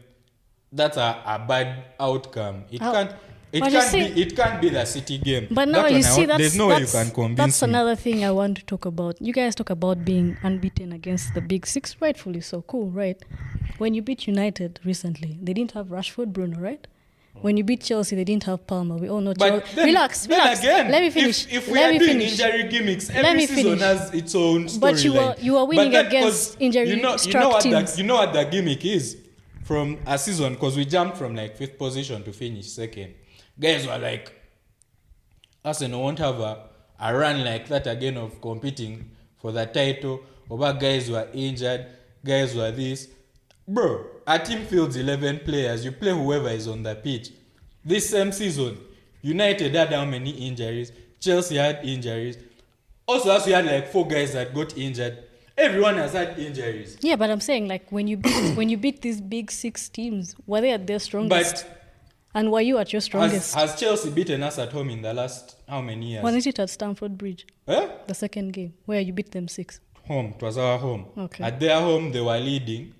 That's a bad outcome. It can't be the City game.
But now
That
you
one
see,
there's no way you can convince
that's
me.
another thing I want to talk about. You guys talk about being unbeaten against the big 6, rightfully so. Cool, right? When you beat United recently, they didn't have Rashford, Bruno, right? When you beat Chelsea, they didn't have Palmer. We all know
But
Chelsea.
then,
Relax.
Again,
Let me finish.
If we
Let
are
me
doing
finish.
injury gimmicks,
Let
every
me
season
finish.
has its own storyline.
But you were winning
But that-
against
'cause
injury-struck teams.
You know what the gimmick is from a season, because we jumped from like 5th position to finish 2nd. Guys were like, Arsenal won't have a run like that again of competing for the title. Over guys were injured, guys were this. Bro, our team fields 11 players. You play whoever is on the pitch. This same season, United had how many injuries? Chelsea had injuries. Also, we had like 4 guys that got injured. Everyone has had injuries.
Yeah, but I'm saying, like, when you beat these big 6 teams, were they at their strongest?
But
And were you at your strongest?
has Chelsea beaten us at home in the last how many years?
Wasn't it at Stamford Bridge,
Eh?
the second game, where you beat them 6?
Home. It was our home.
Okay.
At their home, they were leading.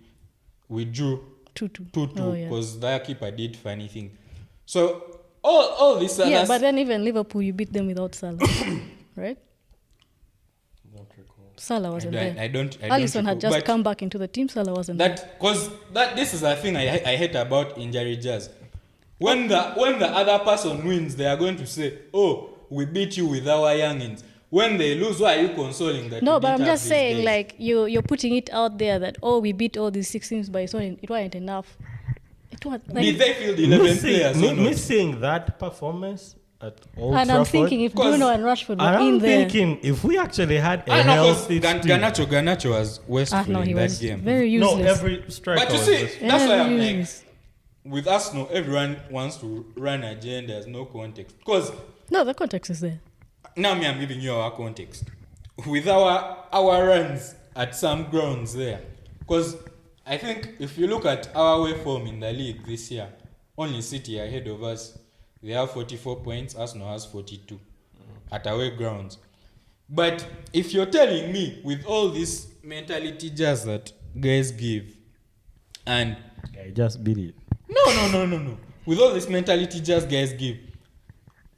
We drew
2-2.
2-2
Oh, yeah.
because their keeper did funny thing. So all this
Yeah, but then even Liverpool, you beat them without Salah, right? Salah wasn't there.
I don't
Alisson had
recall.
just
But
come back into the team. Salah wasn't there.
this is a thing I hate about injury jazz. When the other person wins, they are going to say, "Oh, we beat you with our youngins." When they lose, why are you consoling that?
No,
you
but
didn't
I'm
have
just
these
saying,
guys?
like, you're putting it out there that, oh, we beat all these 6 teams, but it wasn't enough. It was
did
like,
they field 11 players or not?
Missing that performance at Old
and
Trafford.
I'm thinking if Bruno and Rashford were
And
in
I'm
there,
thinking if we actually had a
I know
healthy
because
team.
Garnacho was wasteful
no, he
in that
was
game.
very useless.
No, every striker
But you
was
see,
just-
that's why I'm
Very
like,
useless.
with Arsenal, everyone wants to run agendas, no context. Because
No, the context is there.
now I'm giving you our context. With our runs at some grounds there. Because I think if you look at our way form in the league this year, only City are ahead of us. They have 44 points. Arsenal has 42 at away grounds. But if you're telling me with all this mentality jazz that guys give, and
I just beat it.
no. With all this mentality jazz guys give,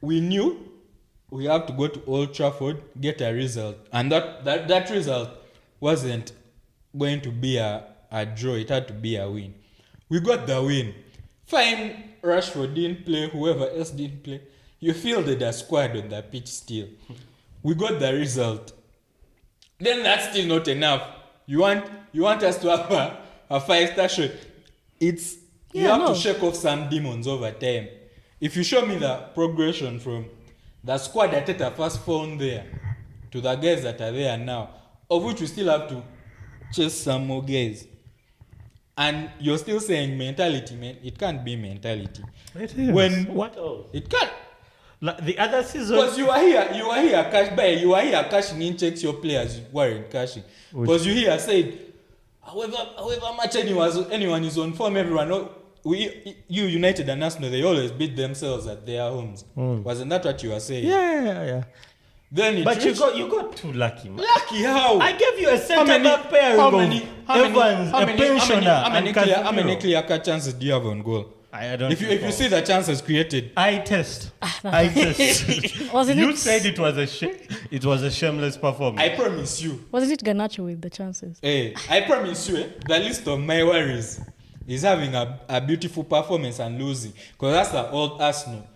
we knew we have to go to Old Trafford, get a result, and that result wasn't going to be a draw. It had to be a win. We got the win. Fine, Rashford didn't play, whoever else didn't play. You fielded a squad on the pitch still. We got the result. Then that's still not enough. You want us to have a 5-star shot. You have to shake off some demons over time. If you show me the progression from the squad that Teta first found there to the guys that are there now, of which we still have to chase some more guys. And you're still saying mentality, man. It can't be mentality.
It is. What else?
It can't.
Like the other season.
Because you are here cashing in checks your players weren't cashing. Because you here said, however much anyone is on form, everyone. You United and Arsenal, they always beat themselves at their homes. Wasn't that what you were saying?
Yeah.
Then
you got too lucky, man.
Lucky how?
I gave you a centre-back pairing of Evans, a pensioner, and
how many clear-cut chances do you have on goal?
I don't.
If you see the chances created,
I test. You said it was a shameless performance.
I promise you.
Wasn't it Garnacho with the chances?
I promise you, the list of my worries is having a beautiful performance and losing. Because that's the old Arsenal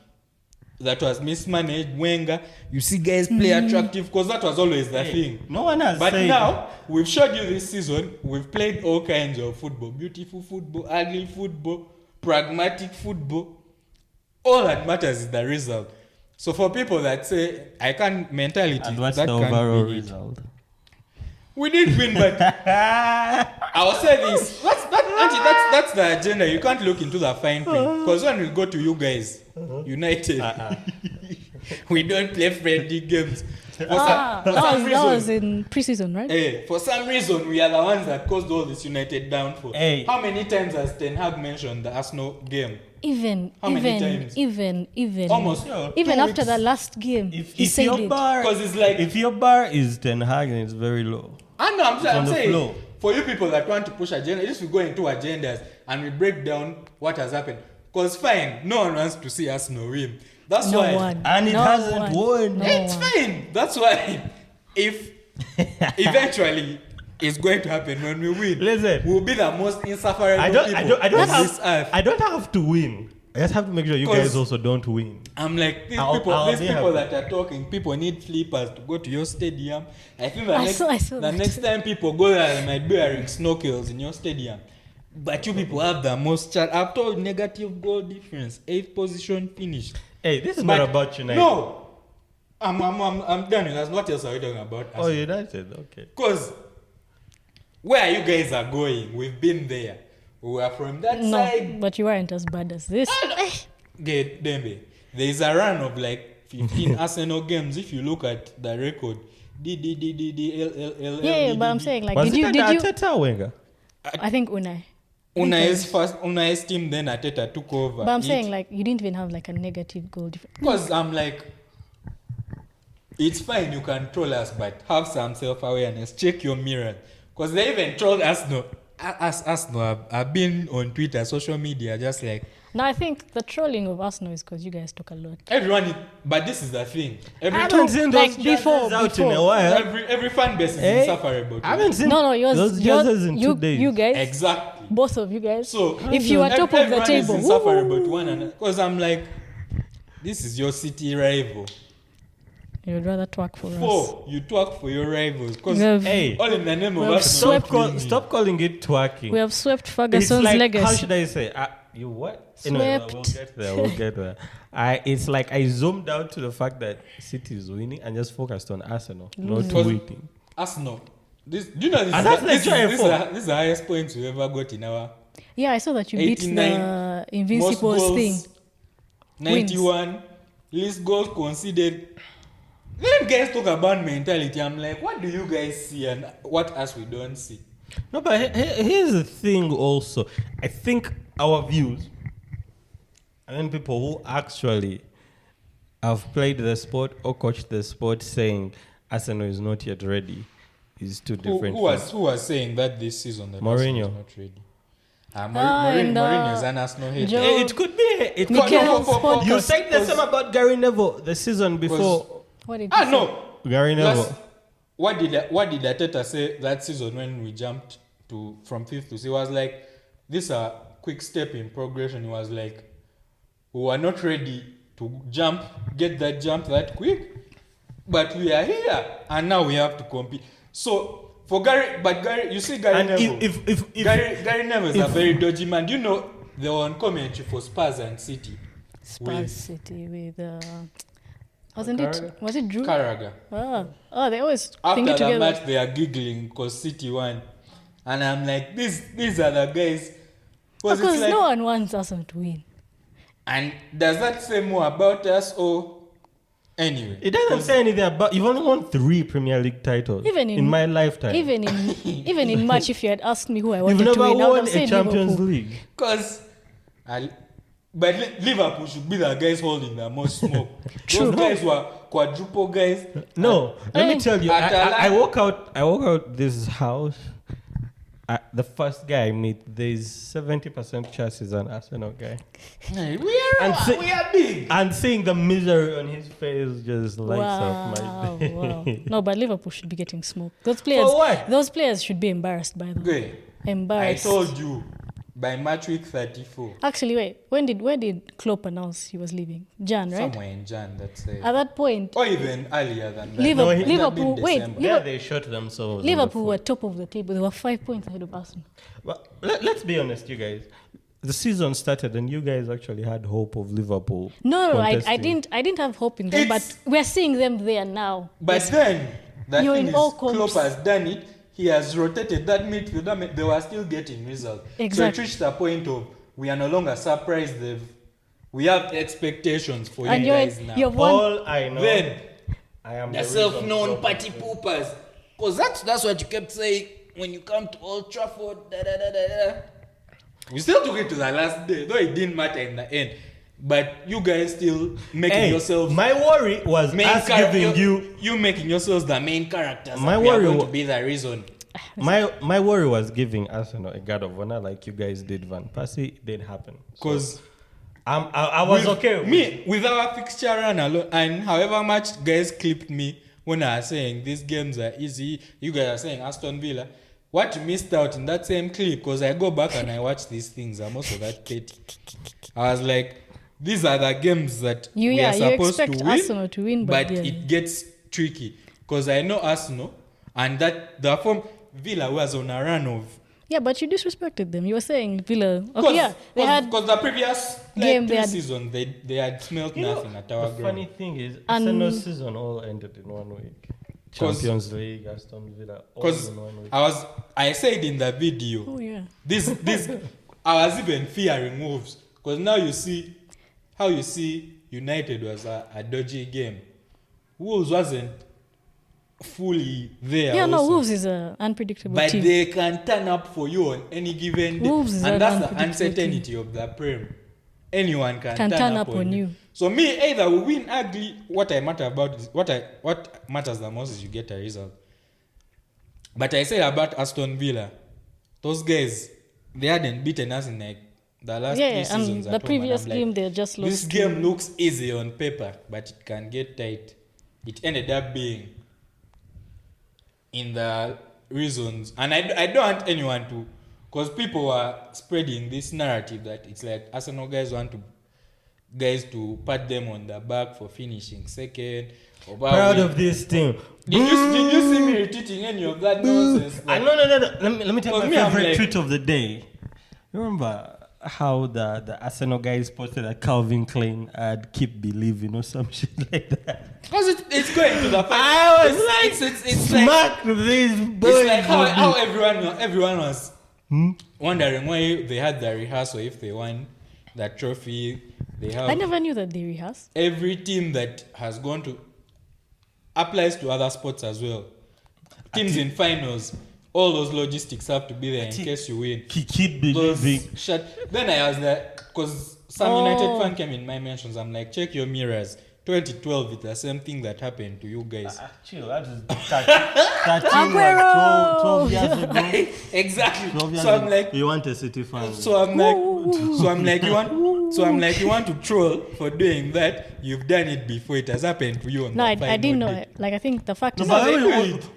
that was mismanaged. Wenger, you see guys play attractive because that was always the thing.
No one has
but
said.
Now, we've showed you this season, we've played all kinds of football. Beautiful football, ugly football, pragmatic football. All that matters is the result. So for people that say, I can't mentality,
And what's
that
the
can't
overall
be it.
result?
We didn't win, but I'll say this. That's the agenda. You can't look into the fine print. Because when we go to you guys, United, we don't play friendly games.
That was in preseason, right?
For some reason, we are the ones that caused all this United downfall. How many times has Ten Hag mentioned the Arsenal game?
Even
Almost.
Even after the last game, he said it.
Because it's like,
if your bar is Ten Hag, it's very low.
I know, I'm saying,
floor.
For you people that want to push agenda, just we go into agendas and we break down what has happened. Because fine, no one wants to see Arsenal win. That's why.
And it hasn't won.
It's fine. That's why if eventually it's going to happen when we win,
listen,
we'll be the most insufferable people on this earth.
I don't have to win. I just have to make sure you guys also don't win.
I'm like, these people that are talking, people need flippers to go to your stadium. I think the next time people go there, they might be wearing snorkels in your stadium. But you people have the most chat. I've told negative goal difference, 8th position finished.
Hey, this is not about United.
No, I'm done with that. What else are we talking about?
Oh, United, okay.
Because where you guys are going, we've been there. We were from that side.
But you weren't as bad as this.
Get Dembe. There is a run of like 15 Arsenal games. If you look at the record,
Yeah, but I'm saying like,
did you?
Arteta
or Wenger?
I think Unai.
Unai's team, then Arteta took over.
But I'm saying like, you didn't even have like a negative goal difference.
Because I'm like, it's fine, you can troll us, but have some self-awareness. Check your mirror. Because they even trolled Arsenal. Arsenal have been on Twitter, social media, just like.
Now I think the trolling of Arsenal is because you guys talk a lot.
But this is the thing.
I haven't seen those jerseys out in a while.
Every fan base is insufferable.
I haven't seen those jerseys in 2 days.
You guys,
exactly.
Both of you guys.
So
if you are top of the table,
is insufferable to one another. Because I'm like, this is your city rival.
You would rather twerk for us.
4, you twerk for your rivals. Because all in the name of
Arsenal. Stop calling it twerking.
We have swept Ferguson's legacy.
How should I say? You what?
Swept.
We'll get there. It's like I zoomed out to the fact that City is winning and just focused on Arsenal, not winning.
Arsenal. Do you know this is the highest points we ever got in our.
Yeah, I saw that you beat the Invincibles thing.
91. Least goals conceded. When guys talk about mentality, I'm like, what do you guys see and what else we don't see?
No, but here's the thing also. I think our views And then people who actually have played the sport or coached the sport saying Arsenal is not yet ready is two different things.
Who was saying that this season that
Mourinho.
Arsenal is not ready?
and,
Mourinho is an Arsenal hater.
Joe-
It could be. It could
Mikel's
be.
podcast.
You said the same about Gary Neville the season before.
What did you say?
No.
Gary Neville.
What did Arteta say that season when we jumped from 5th to 6th? He was like, this is a quick step in progression. He was like, we were not ready to get that jump that quick, but we are here and now we have to compete. So for Gary, you see Gary
And
Neville.
if
Gary Neville is a very dodgy man. Do you know they were on commentary for Spurs and City?
Spurs City with wasn't
Carragher?
it? Was it Drew?
Carragher.
Oh, they always
After
think it
the
together.
match, they are giggling because City won, and I'm like, these are the guys.
Because
it's like,
no one wants Arsenal to win.
and does that say more about us or anyway?
it doesn't say anything about. You've only won 3 Premier League titles
Even in
my lifetime.
Even in match, if you had asked me who I
You've
wanted to
never
win, I would
won
have
a
said
Champions
Liverpool.
League.
Because, but Liverpool should be the guys holding the most smoke.
True.
Those guys were quadruple guys.
No, let me
Hey.
tell you.
Atalanta-
I walk out this house. The first guy I meet, there's 70% chance he's an Arsenal guy.
We
we
are big.
And seeing the misery on his face just lights up my day.
Wow. No, but Liverpool should be getting smoked. Those players,
For what?
those players should be embarrassed by them.
Okay. I
Embarrassed.
told you by match week 34.
Actually, wait. When did Klopp announce he was leaving? Jan, right?
Somewhere in Jan, that's it.
At that point,
Or even earlier than that.
Liverpool,
No, it might
have been
Liverpool. Wait,
December.
Yeah, they shot themselves. on the
Liverpool
foot.
were top of the table. They were 5 points ahead of Arsenal.
But let's be honest, you guys. The season started and you guys actually had hope of Liverpool.
No, I
contesting.
didn't have hope in them,
It's-
but we're seeing them there now.
But then, the
You're
thing
in
is,
all
Klopp
comps.
has done it. He has rotated that midfield. They were still getting results.
Exactly.
So it reached the point of we are no longer surprised. We have expectations for
And
you guys now.
you're one.
All I know,
Then,
I am
the
reason
self-known
Klopp
party
is-
poopers. Because that's what you kept saying when you come to Old Trafford. We still took it to the last day, though it didn't matter in the end. But you guys still making
Hey,
yourselves
my worry was us giving
you making yourselves the main characters.
My
We are
worry
going
wa-
to be the reason.
my worry was giving Arsenal a guard of honor like you guys did Van Persie. It didn't happen.
Because
I was okay with
me with our fixture run alone, and however much guys clipped me when I was saying these games are easy, you guys are saying Aston Villa. What you missed out in that same clip, because I go back and I watch these things, I'm also that petty. I was like, these are the games that we are
You
supposed
expect
to win,
Arsenal to win, but yeah.
it gets tricky because I know Arsenal and that the form Villa was on a run of.
Yeah, but you disrespected them. You were saying Villa. Okay, yeah, they had.
Because the previous
game, they
three
had-
seasons they had smelt
You know,
nothing at our
the
ground.
funny thing is,
And-
Arsenal's season all ended in 1 week.
'Cause-
Champions League, Aston Villa, all
Because
in 1 week.
I said in the video,
Oh yeah.
this I was even fearing Wolves because now you see how you see United was a dodgy game. Wolves wasn't fully there.
Yeah, no,
also.
Wolves is an unpredictable
But
team.
they can turn up for you on any given day.
Wolves is an
And that's the
unpredictable
uncertainty of the Prem. Anyone can
turn up on you.
So me, either we win ugly. What matters the most is you get a result. But I say about Aston Villa, those guys, they hadn't beaten us in like the last three
Yeah,
seasons.
and the
at home,
previous
I'm like,
game they just lost.
this game looks easy on paper, but it can get tight. It ended up being in the reasons, and I don't want anyone to, because people are spreading this narrative that it's like Arsenal guys want guys to pat them on the back for finishing second. Or
Proud of this team.
Did you see me retweeting any of that nonsense?
No. Let me tell
For
you
me,
my
I'm
favorite
like-
tweet of the day. You remember how the Arsenal guys posted that Calvin Klein had keep believing or some shit like that?
Because it's going to the fact.
I was
it's,
like,
it's like
smack these boys.
it's like how
with
everyone was wondering why they had the rehearsal if they won that trophy. They have
I never knew that they rehearse.
every team that has gone to applies to other sports as well. Teams in finals, all those logistics have to be there in case you win.
keep
Those
believing.
Then I was like, because some United fan came in my mentions. I'm like, check your mirrors. 2012, it's the same thing that happened to you guys.
Chill, that is 13 like 12 years ago.
Exactly.
12 years
So I'm
ago.
like,
You want a City fan.
so I'm like, you want to troll for doing that. You've done it before. It has happened to you on
No,
the
I
final
didn't know
day.
it. Like, I think the fact
No,
is
but
that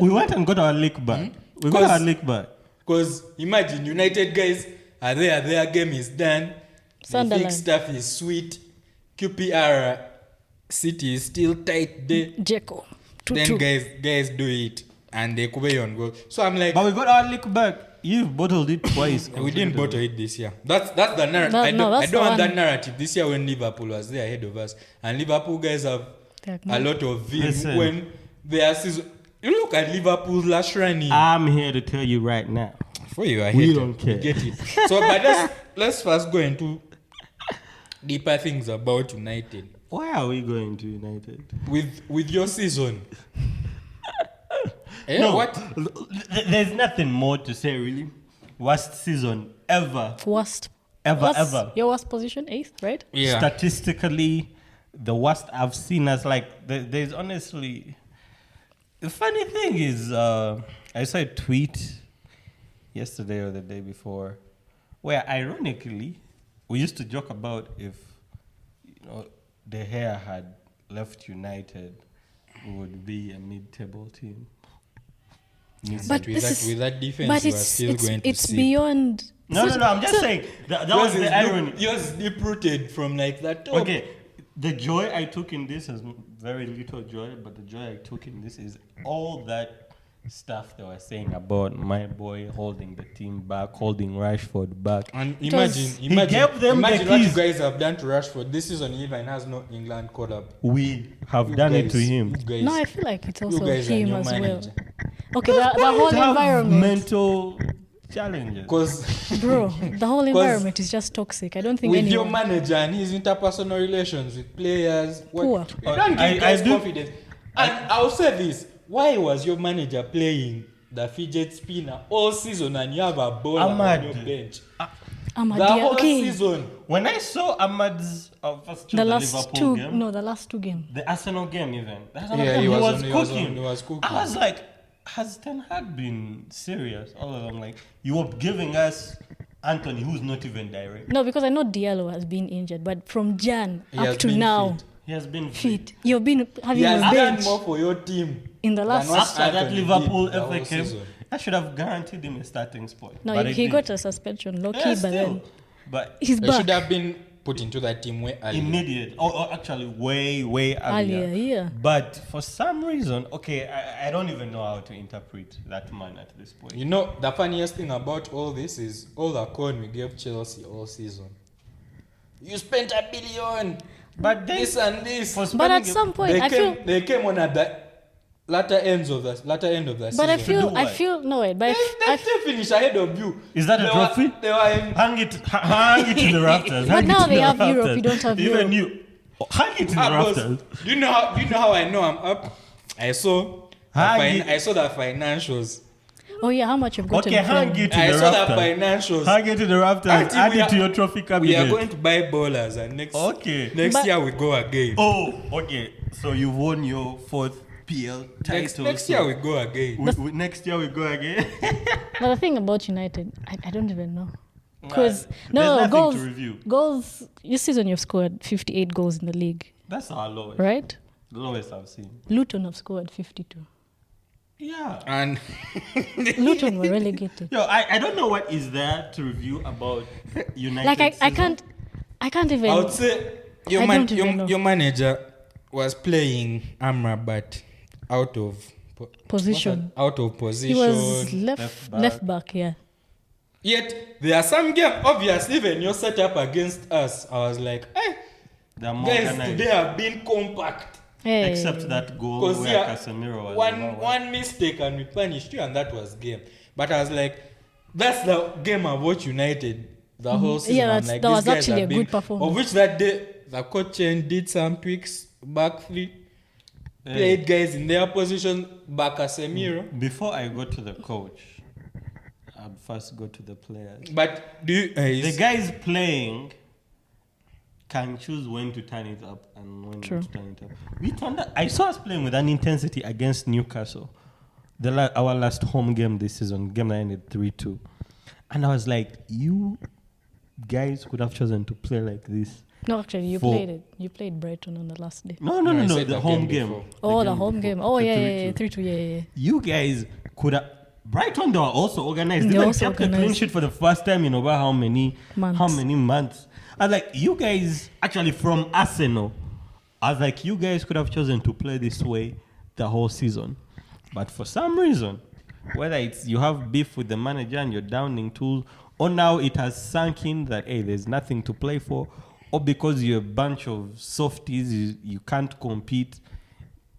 we went and got our league back. We got our league back.
Because imagine United guys are there, their game is done. The
Sunderland.
fixed stuff is sweet. QPR City is still tight there.
Jeko.
Then guys do it and they could be on goal. So I'm like,
But we got our league back. You've bottled it twice.
we didn't bottle it this year. That's the narrative.
No,
I don't
that's the
want that
one.
narrative. This year when Liverpool was there ahead of us, and Liverpool guys have a lot of vim
Listen.
when their season. You look at Liverpool's last running.
I'm here to tell you right now.
For you, I
We
hate
don't
it.
care.
We get it. So, but let's first go into deeper things about United.
Why are we going to United?
With your season.
No,
What?
There's nothing more to say, really. Worst season ever.
worst.
Ever.
Your worst position, 8th, right?
Yeah.
Statistically, the worst I've seen as like, there's honestly. The funny thing is, I saw a tweet yesterday or the day before where ironically, we used to joke about if, De Gea had left United, we would be a mid-table team.
But
with that defense,
But
you are still going to
it's
see.
beyond.
No, I'm just saying, that was the irony.
Yours deep-rooted from like that top.
Okay, the joy I took in this is very little joy, but the joy I took in this is all that stuff they were saying about my boy holding the team back, holding Rashford back.
And
It was-
imagine
gave them the
what you
keys.
guys have done to Rashford this season. He even has no England call-up.
We have
You
done it
guys-
to him.
you guys-
No, I feel like it's also
guys and
him
your
as well.
manager.
Okay, the whole
Have
environment.
mental challenges.
Because
Bro, the whole environment is just toxic. I don't think
with your
anyone.
manager and his interpersonal relations with players,
Poor.
you don't give
I
guys
do-
confidence. And I'll say this: why was your manager playing the fidget spinner all season and you have a ball
Ahmad.
on your bench?
I'm a
The
dear.
whole
Okay,
season.
When I saw Ahmad's first
the
Liverpool
last two.
game,
No, the last two games.
the Arsenal game even, the Arsenal
Yeah,
game,
he was
cooking.
he was cooking.
I was like, has Ten Hag been serious? All of them, like, you were giving us Anthony, who's not even direct.
No, because I know Diallo has been injured, but from Jan
He has
up to
been
now,
fit.
He has been
fit. You've been having
He has
a
done
bench
more for your team
in the last.
than what
After that
Anthony did
Liverpool
the whole
FA game,
season.
I should have guaranteed him a starting spot.
No,
but
he
I
got
didn't.
a suspension, low key,
Yeah,
but
still.
then
But
he's
They should
back
have been put into that team way earlier.
immediate, or actually way earlier.
earlier. Yeah.
But for some reason, okay, I don't even know how to interpret that man at this point.
You know, the funniest thing about all this is all the coin we gave Chelsea all season. You spent $1 billion,
But then,
this and this.
for
But at
spending-
some point, I feel.
They came on at the latter end of the season.
But I
do
feel. I
what?
feel no wait. But
They still finish ahead of you.
Is that a
They
trophy?
They were in,
hang it to the rafters.
But
hang it
now
to
they
the
have Europe,
rafters.
you don't have
Even
Europe.
you. Hang it to the
boss,
rafters.
do you know how I know I'm up? I saw I saw the financials.
Oh yeah, how much you've gotten?
Okay, hang
from-
it to
I
the
saw the
rafters.
financials.
Hang it to the rafters.
Until
Add
we
it
are-
to your trophy
We
cabinet.
are going to buy bowlers and next
Okay.
But-
year we go again.
Oh, okay. So you won your 4th PL title.
Next
so
year we go again.
next year we go again.
But the thing about United, I don't even know.
Nah,
Because
there's
no
nothing
goals.
to review.
Goals. This season you've scored 58 goals in the league,
That's our lowest.
right?
The lowest I've seen.
Luton have scored 52.
Yeah.
And
Luton were relegated.
Yo, I don't know what is there to review about United.
Like I
season.
can't even.
I would say
I don't even know.
your manager was playing Amrabat out of
Position.
Out of
He
position.
was
left back.
left back, yeah.
Yet there are some games, obviously, when you're set up against us, I was like,
They're more
guys,
organized.
today have been compact.
Hey.
Except that goal
Because
where Casemiro was
one mistake and we punished you, and that was game. But I was like, that's the game I've watched United the whole season.
Yeah,
I'm like,
that
these
was
guys
actually
have
a good performance.
Of which that day, the coach did some tweaks, back three, played guys in their position, back Casemiro.
Before I go to the coach, I'd first go to the players.
But do you,
The guys playing can choose when to turn it up and when
True.
not to turn it up. I saw us playing with an intensity against Newcastle. Our last home game this season, game that ended 3-2. And I was like, you guys could have chosen to play like this.
No, actually, you played it. You played Brighton on the last day.
No,
I said
the
the
home
game
game.
before.
The home game. Oh,
The
yeah,
3-2.
3-2, yeah.
You guys could have. Brighton, they were also organized.
They
They even
also
kept a clean
organized.
sheet for the first time in over how many
Months.
I was like, you guys, actually from Arsenal, I was like, you guys could have chosen to play this way the whole season. But for some reason, whether it's you have beef with the manager and you're downing tools, or now it has sunk in that, hey, there's nothing to play for, or because you're a bunch of softies, you can't compete.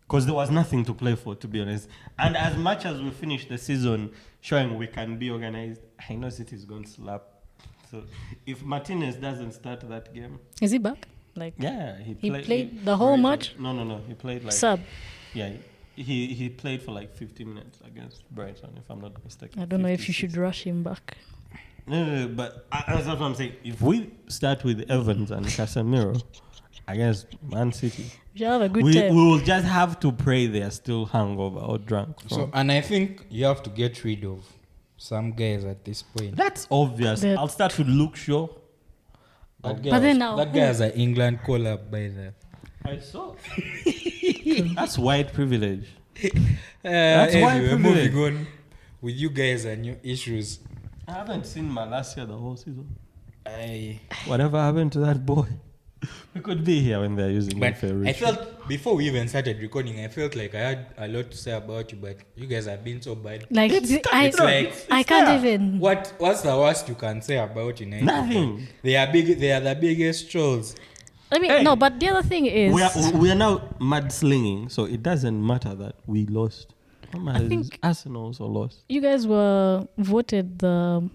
Because there was nothing to play for, to be honest. And as much as we finished the season showing we can be organized, I know City is going to slap. So if Martinez doesn't start that game,
Is he back? Like,
yeah,
he played the whole match?
No. He played like
sub.
Yeah, he played for like 50 minutes against Brighton, if I'm not mistaken.
I don't know if you
56.
should rush him back.
No, but that's what I'm saying. If we start with Evans and Casemiro against Man City,
We should have a good
we
time.
will just have to pray they're still hungover or drunk.
So, and I think you have to get rid of some guys at this point.
That's obvious. I'll start with Luke Shaw.
That guy,
But then now,
that guy has an England call-up by the...
I saw. That's white privilege.
That's
white
anyway,
privilege.
moving on with you guys and your issues.
I haven't seen Malasia the whole season.
I
Whatever happened to that boy? We could be here when they're using him
But
for
I
Richard.
felt, before we even started recording, I felt like I had a lot to say about you, but you guys have been so bad.
Like,
It's
I
like-
can't
there.
even.
What's the worst you can say about United?
Nothing.
They are big. They are the biggest trolls.
I mean,
Hey.
no, but the other thing is.
We are now mudslinging, so it doesn't matter that we lost.
think-
Arsenal also lost.
You guys were voted the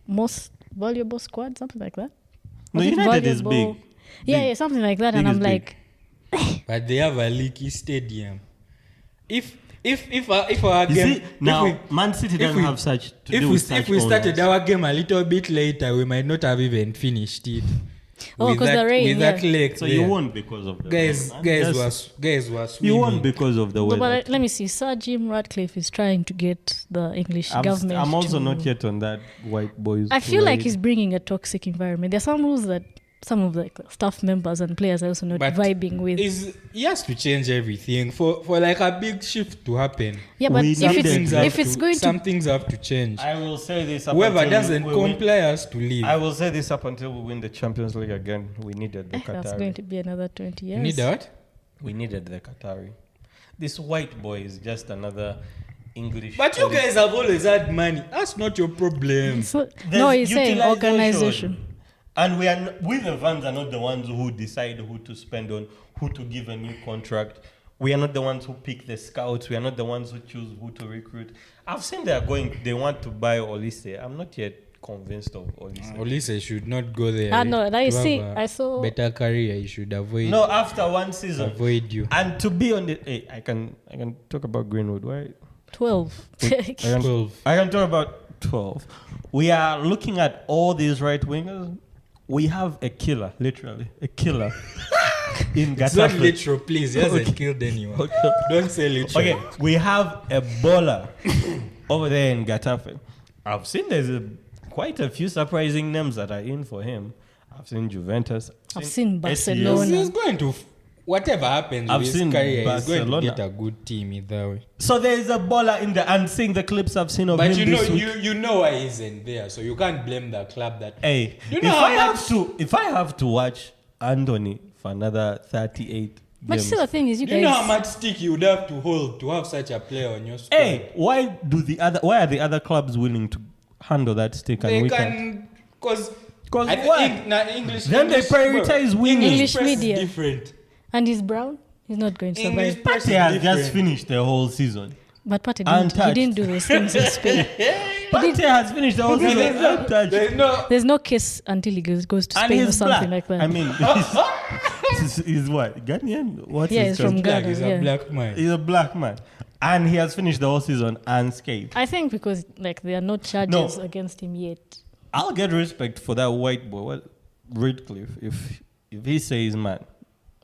most valuable squad, something like that.
No,
Was it
United is
valuable?
big.
Yeah, something like that.
Big
And
is
I'm
big.
like,
But they have a leaky stadium. If our
You
game
see, now
if
Man City doesn't
we-
have such to
if
do
we,
with such
if we started
owners.
our game a little bit later, we might not have even finished it.
Oh,
With
'cause
that-
the rain,
with that
yeah.
lake
So
there.
you won because of the
Guys
weather, man.
were
You
swimming.
won because of the
no,
weather.
but let me see. Sir Jim Ratcliffe is trying to get the English government.
I'm also
to-
not yet on that white boys.
I feel like
parade.
he's bringing a toxic environment. There are some rules that some of the staff members and players are also not
But
vibing with.
He has to change everything for like a big shift to happen.
Yeah, but
we
if
needed
it's
that.
if it's going
some
to
things have to change.
I will say this. Up
Whoever
until
doesn't
we win-
comply has to leave.
I will say this up until we win the Champions League again. We needed the
that's
Qatari.
going to be another 20 years.
Need what?
We needed the Qatari. This white boy is just another English.
But you guys have always had money. That's not your problem.
So,
There's
no, he's saying
utilization.
organization.
And we the fans are not the ones who decide who to spend on, who to give a new contract. We are not the ones who pick the scouts. We are not the ones who choose who to recruit. I've seen they want to buy Olise. I'm not yet convinced of Olise.
Olise should not go there.
No,
To
I
have
see.
a
I saw.
better career. You should avoid
No, after one season.
avoid you.
And to be on the, hey, I can talk about Greenwood. Why?
12.
I can
12.
I can talk about 12. We are looking at all these right wingers. We have a killer, literally a killer in
It's not
Getafe.
literal, please. He hasn't killed anyone. Don't say literal.
Okay, we have a baller over there in Getafe. I've seen there's quite a few surprising names that are in for him. I've seen Juventus.
I've seen
SES.
Barcelona.
He's going to, whatever happens
I've
with his
seen
career, he's
Barcelona.
going to get a good team either way.
So there's a baller in there, and seeing the clips I've seen of
But
him
you know,
this week.
you know why he isn't there, so you can't blame the club that.
Hey,
You
if
know how
if I have to watch Anthony for another 38
But
games,
still, the thing is, you
You know how
guys.
much stick you would have to hold to have such a player on your squad.
hey, why are the other clubs willing to handle that stick and
They
we can't?
can, because
'Cause what?
English.
Then they prioritize winning.
English
press is
media.
different.
And he's brown. He's not going to
English
survive.
press is
Partey has
different.
just finished the whole season.
But Partey
Untouched.
he didn't do those things in Spain.
Partey has finished the whole season. untouched.
There's no.
There's no kiss until he goes to
And
Spain or
he's
something
black.
like that.
I mean, he's what? Ghanaian? What
Yeah,
is
he's from
his
Ghana.
Black is
yeah.
a black man.
He's a black man. And he has finished the whole season unscathed.
I think because like there are no charges
No.
against him yet.
I'll get respect for that white boy, Redcliffe, if if he says, man,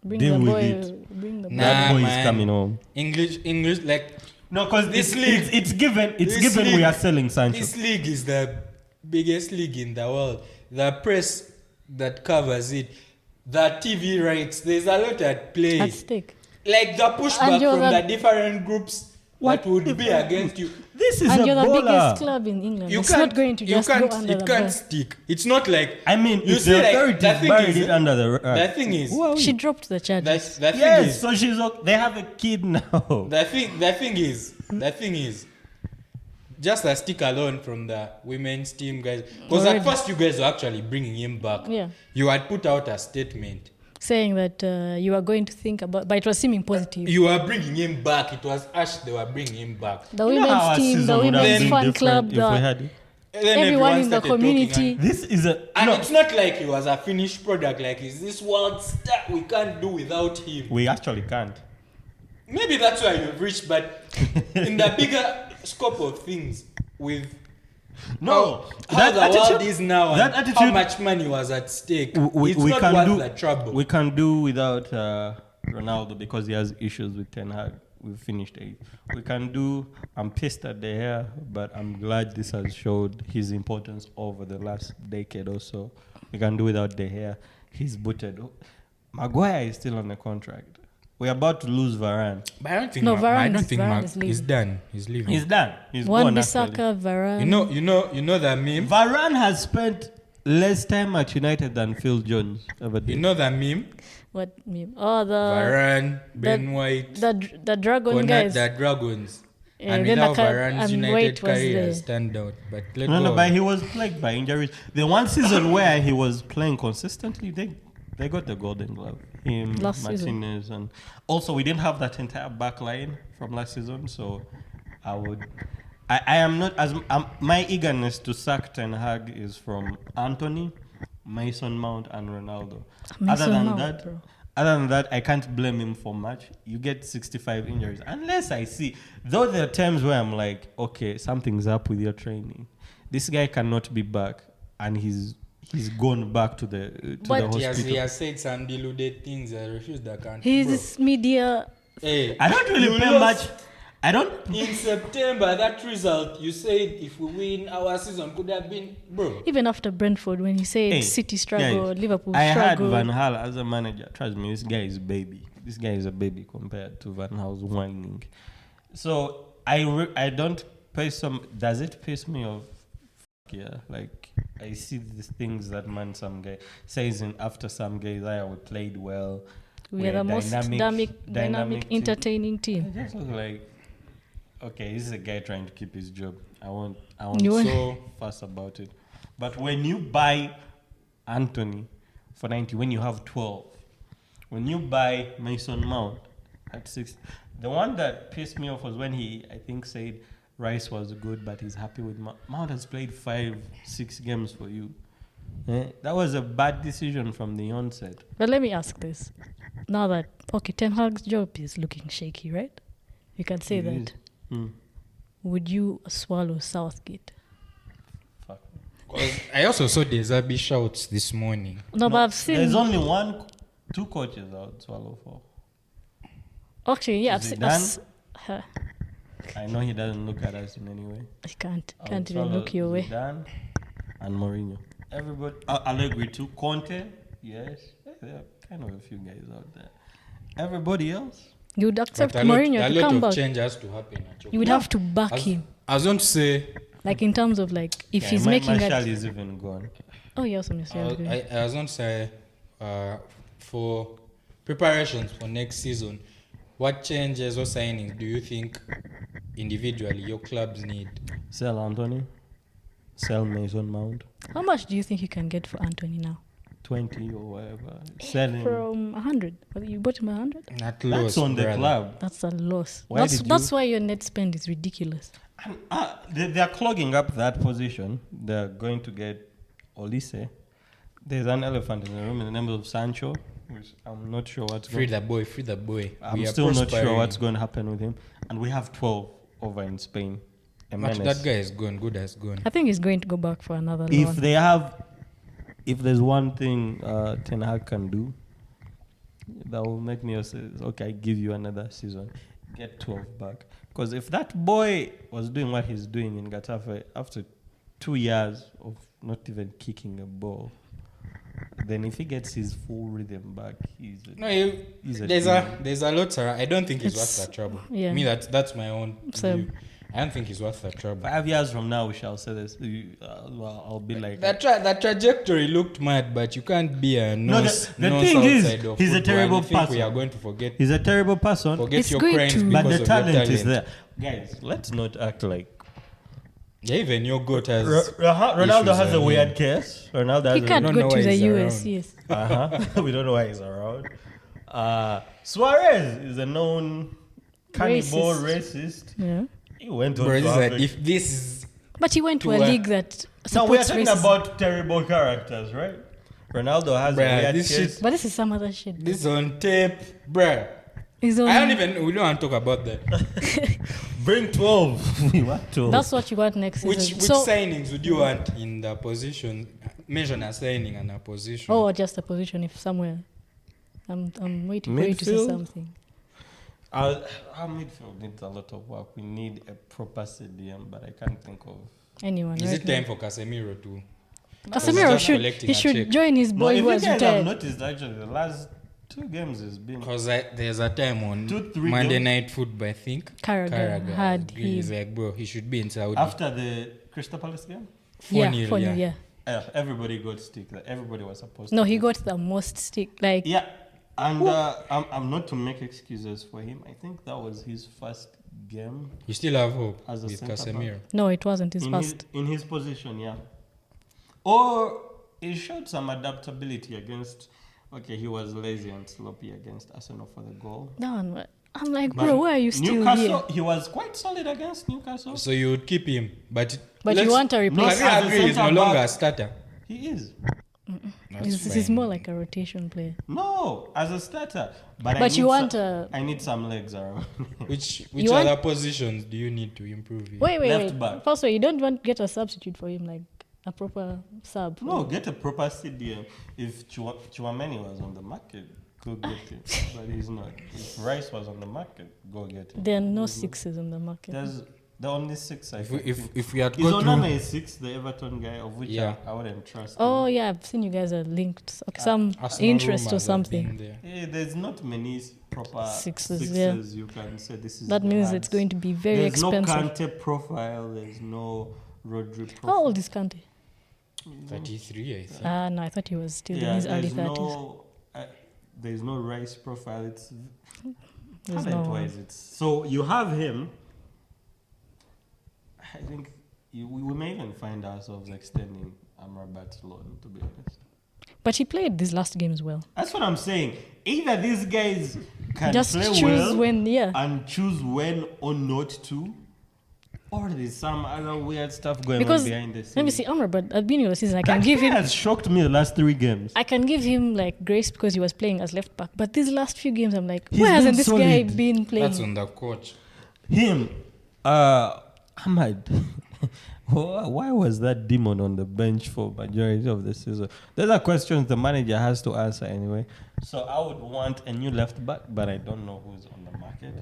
Bring
deal
the
with
boy.
it.
Bring the boy.
Nah,
That boy is
man.
coming home.
English, like
No, because
This
this
league-
league, it's given. It's
this
given. We
league-
are selling Sancho.
this league is the biggest league in the world. The press that covers it, the TV rights, there's a lot at play.
At stake.
Like the pushback
And you're
from the
the-
different groups
What
that would be
different
against you.
This is
And
a
you're the biggest
baller.
club in England.
You
It's
can't,
not going to
you
just
can't,
go under
it
the
can't
bus.
stick. It's not like
I mean,
You
if
see,
the
like, the
authorities
thing
buried
is-
it under the rug.
the thing is,
Wow.
She dropped the charges.
the thing
Yes,
is,
so she's okay. They have a kid now.
the thing is, just a stick alone from the women's team guys. Because at
Already.
first you guys were actually bringing him back.
Yeah.
You had put out a statement.
Saying that you are going to think about, but it was seeming positive.
You were bringing him back. It was Ash they were bringing him back.
The
You know how our
women's team,
season
the
would have
women's
been
fan
different
club,
if we
the,
had it.
And then
everyone in the
started talking
community.
This is a
And
no.
it's not like he was a finished product. Like, is this world star? We can't do without him.
We actually can't.
Maybe that's why you've reached, but in the bigger scope of things, with
No,
how the world
attitude-
is now
that
and how
attitude-
much money was at stake,
we
it's not
can
worth
do
the trouble.
We can do without Ronaldo because he has issues with Ten Hag. We've finished 8th. We can do. I'm pissed at the hair, but I'm glad this has showed his importance over the last decade or so. We can do without the hair. He's booted. Maguire is still on the contract. We're about to lose Varane.
But I don't think
No,
I
Varane
don't
is-
think
Varane is leaving.
he's done. He's leaving.
He's done. He's
Wan
gone. Actually.
Bissaka, Varane.
You know that meme.
Varane has spent less time at United than Phil Jones ever did.
You know that meme.
What meme? Oh,
Varane, Ben White,
the Dragon
Konat,
guys.
the Dragons,
Yeah,
and
then
now
the
Varane's
and
United
White was
career
there.
has turned out. But let
No,
go.
but he was plagued by injuries. The one season where he was playing consistently, they got the Golden Glove. Him,
Last season.
Martinez, and also we didn't have that entire back line from last season. So I am not as my eagerness to sack Ten Hag is from Anthony, Mason Mount, and Ronaldo.
Mason Mount, bro.
Other than that, I can't blame him for much. You get 65 injuries. Unless I see, though there are times where I'm like, okay, something's up with your training. This guy cannot be back, and he's gone back to the
But
he
hospital.
has said some deluded things. I refuse the country.
His media.
Hey,
I don't really
you
pay
lost
much. I don't.
In September, that result you said if we win, our season could have been, bro.
Even after Brentford, when he said
Hey,
City struggled,
guys,
Liverpool
I had
struggled.
Van Gaal as a manager. Trust me, this guy is baby. This guy is a baby compared to Van Gaal's whining. So I don't pay some. Does it piss me off? Yeah, like I see these things that some guy says after some guys, we played well.
We are the most dynamic,
team."
entertaining
It
team.
just looks like, okay, this is a guy trying to keep his job. I want
You want-
so fuss about it. But when you buy Anthony for 90, when you have 12, when you buy Mason Mount at 6, the one that pissed me off was when he, I think, said Rice was good, but he's happy with Mount. Mount has played 5-6 games for you. That was a bad decision from the onset.
But let me ask this. Now that, okay, Ten Hag's job is looking shaky, right? You can say
It
that.
is.
Would you swallow Southgate?
Fuck.
'Cause I also saw the Zabi shouts this morning.
No, but I've seen.
There's only 2 coaches I would swallow for.
Actually, yeah, I've seen.
Zidane?
Huh,
I know he doesn't look at us in any way.
I can't
I would
even
follow
look your way.
Zidane and Mourinho. Everybody, I'll agree too. Conte, yes. There are kind of a few guys out there. Everybody else,
You would accept
But
Mourinho
a
to
lot
come
of
back.
change has to happen. at your
You would
club.
have to back him.
I was going to say,
Like in terms of like if
yeah,
he's making
Martial
it.
is even gone.
Oh, yeah, also Mr.
I was going to say, for preparations for next season, what changes or signings do you think individually your clubs need?
Sell Anthony, sell Mason Mount,
How much do you think you can get for Anthony now?
20 or whatever. Sell him.
From 100. You bought him 100?
Not
That's
loss,
on the
brother.
club.
That's a loss.
Why did
That's
you-
why your net spend is ridiculous.
And, they're clogging up that position. They're going to get Olise. There's an elephant in the room in the name of Sancho, which I'm not sure what's
Free
going.
the boy, free the boy.
I'm
We are
still not sure
prospering.
what's going to happen with him. And we have 12 over in Spain. A
Much
menace.
that guy is gone. Good has gone.
I think he's going to go back for another
If
loan.
they have if there's one thing Ten Hag can do that will make me say, okay, I give you another season, get 12 back. Because if that boy was doing what he's doing in Getafe after 2 years of not even kicking a ball, then if he gets his full rhythm back, he's
there's a lot, Sarah. I don't think he's worth that trouble.
Yeah.
Me, that's my own
So-
view. I don't think he's worth that trouble.
5 years from now, we shall say this. I'll be like...
That trajectory looked mad, but you can't be a nose
the
nose
thing is,
outside of
he's a
football
terrible
and you think we
person.
are going to forget
He's a terrible person.
It's
your
great
crimes
to-
because
But the
of your
talent is
talent.
there. Guys, let's not act like...
Yeah, even your goat has
Ronaldo
issues
has a
and-
weird case. Ronaldo has
He can't
don't
go
know
to
why
the
he's
US.
around.
Yes.
We don't know why he's around. Suarez is a known cannibal racist.
Yeah.
He went on
Bro,
to
this is
have
like,
a-
if this is
But he went to
To
a
a-
league that
No, we are
supports
talking
racism.
about terrible characters, right? Ronaldo has
Bruh,
a weird
this
case.
shit-
But this is some other shit.
this on tape, bruh.
He's on,
We don't want to talk about that.
Bring 12. We want 12.
That's what you want next
Which
season.
which
So,
signings would you want in the position? Mention a signing and a position.
or just a position if somewhere. I'm waiting for you to say
Midfield?
something.
Our midfield needs a lot of work. We need a proper CDM, but I can't think of...
Anyone.
Is
right
it time for Casemiro to?
Casemiro
just
should
collecting
he
a
should
check?
join his boy
if
who
you
has
guys have
retired.
noticed, actually, the last 2 games has been...
Because there's a time on
2-3
Monday
games.
Night Football, I think.
Carragher had
He's
him.
like, bro, he should be in Saudi.
After the Crystal Palace game,
4-0,
4-0, yeah.
everybody got stick. Like, everybody was supposed
No,
to.
he got the most stick. Like,
Yeah, and I'm not to make excuses for him. I think that was his first game
You still have hope
As a
with
centre
Casemiro.
no, it wasn't his
in
first.
his position, yeah. Or he showed some adaptability against. Okay, he was lazy and sloppy against Arsenal for the goal.
That one, I'm like,
But
bro, why are you still
Newcastle,
here?
he was quite solid against Newcastle.
So you would keep him, but
But you
let's-
want a
No,
replacement.
I
As a
agree. He's no
centre
longer
back.
a starter.
He is.
This is more like a rotation player.
No, as a starter. But
But you want a
I need some legs around.
Which
You want-
other positions do you need to improve? In?
wait.
Left back.
First of all, you don't want to get a substitute for him, like a proper sub. for
No,
him.
get a proper CDM. If Chouameni was on the market, go get him. But he's not. If Rice was on the market, go get him.
There are no sixes on the market.
There's the only 6 I
If we,
think.
if we had
Is
got
Onana
through,
is 6, the Everton guy, of which
Yeah.
I wouldn't trust.
Oh
him.
yeah, I've seen you guys are linked. Okay, some
Arsenal
interest or
rumours have been
something.
there.
There's not many proper
Sixes,
you can say this is.
That
the
means
lads.
it's going to be very
There's
expensive.
no Kante profile. There's no Rodri profile.
How old is Kante?
33, I think.
No, I thought he was still in his early 30s.
There's no Rice profile. It's
There's
talent-wise. It's so you have him. I think we may even find ourselves extending Amrabat's loan. To be honest,
But he played these last games well.
that's what I'm saying. Either these guys can
Just
play
choose
well
when, yeah.
and choose when or not to, or there's some other weird stuff going
Because
on behind the scenes.
let me see, Amrabat at the beginning of the season, I can
That
give
guy
him.
has shocked me the last 3 games.
I can give him like grace because he was playing as left back. But these last few games, I'm like,
He's
why hasn't
been
this guy
solid.
been playing?
That's on the coach.
Him, Ahmad. Why was that demon on the bench for majority of the season? Those are questions the manager has to answer anyway. So I would want a new left back, but I don't know who's on the market.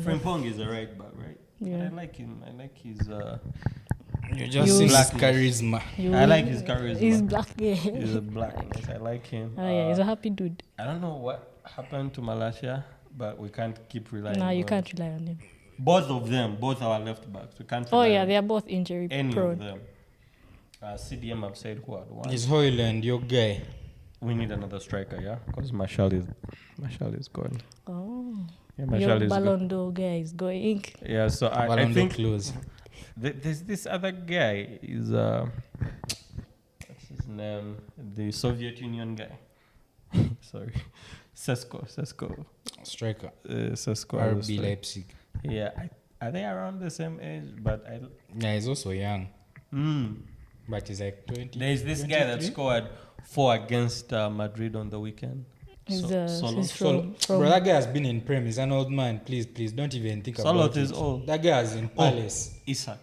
Frimpong is a right back, right?
Yeah.
But I like him. I like his.
You just
You-
see his
Blackness.
charisma.
I like his charisma.
He's black. Yeah.
He's a blackness. I like him.
Oh yeah, he's a happy dude.
I don't know what happened to Malaysia, but we can't keep relying.
No, you
on
can't rely on him.
Both of them, both our left backs. We can't.
Oh
rely
yeah,
on
they are both injury
any of
prone.
them. CDM have said who had one.
He's Hoyland, your guy.
We need another striker, yeah, because Marshall is gone.
Oh,
Yeah,
your
Marshall is
Ballon
gone.
d'Or guy is going.
Yeah, so I
Ballon d'Or
think
close.
there's this other guy. Is what's his name? The Soviet Union guy. Sorry, Sesko.
Striker.
Sesko.
RB Leipzig.
Yeah, are they around the same age? But
Yeah, he's also young.
Mm.
But he's like 20.
There's this guy that
23?
scored 4 against Madrid on the weekend.
He's,
Solo.
he's
So,
from
bro, that guy has been in Prem. He's an old man. Please, don't even think
Solot
about it.
is old.
That guy is in Palace.
Isaac.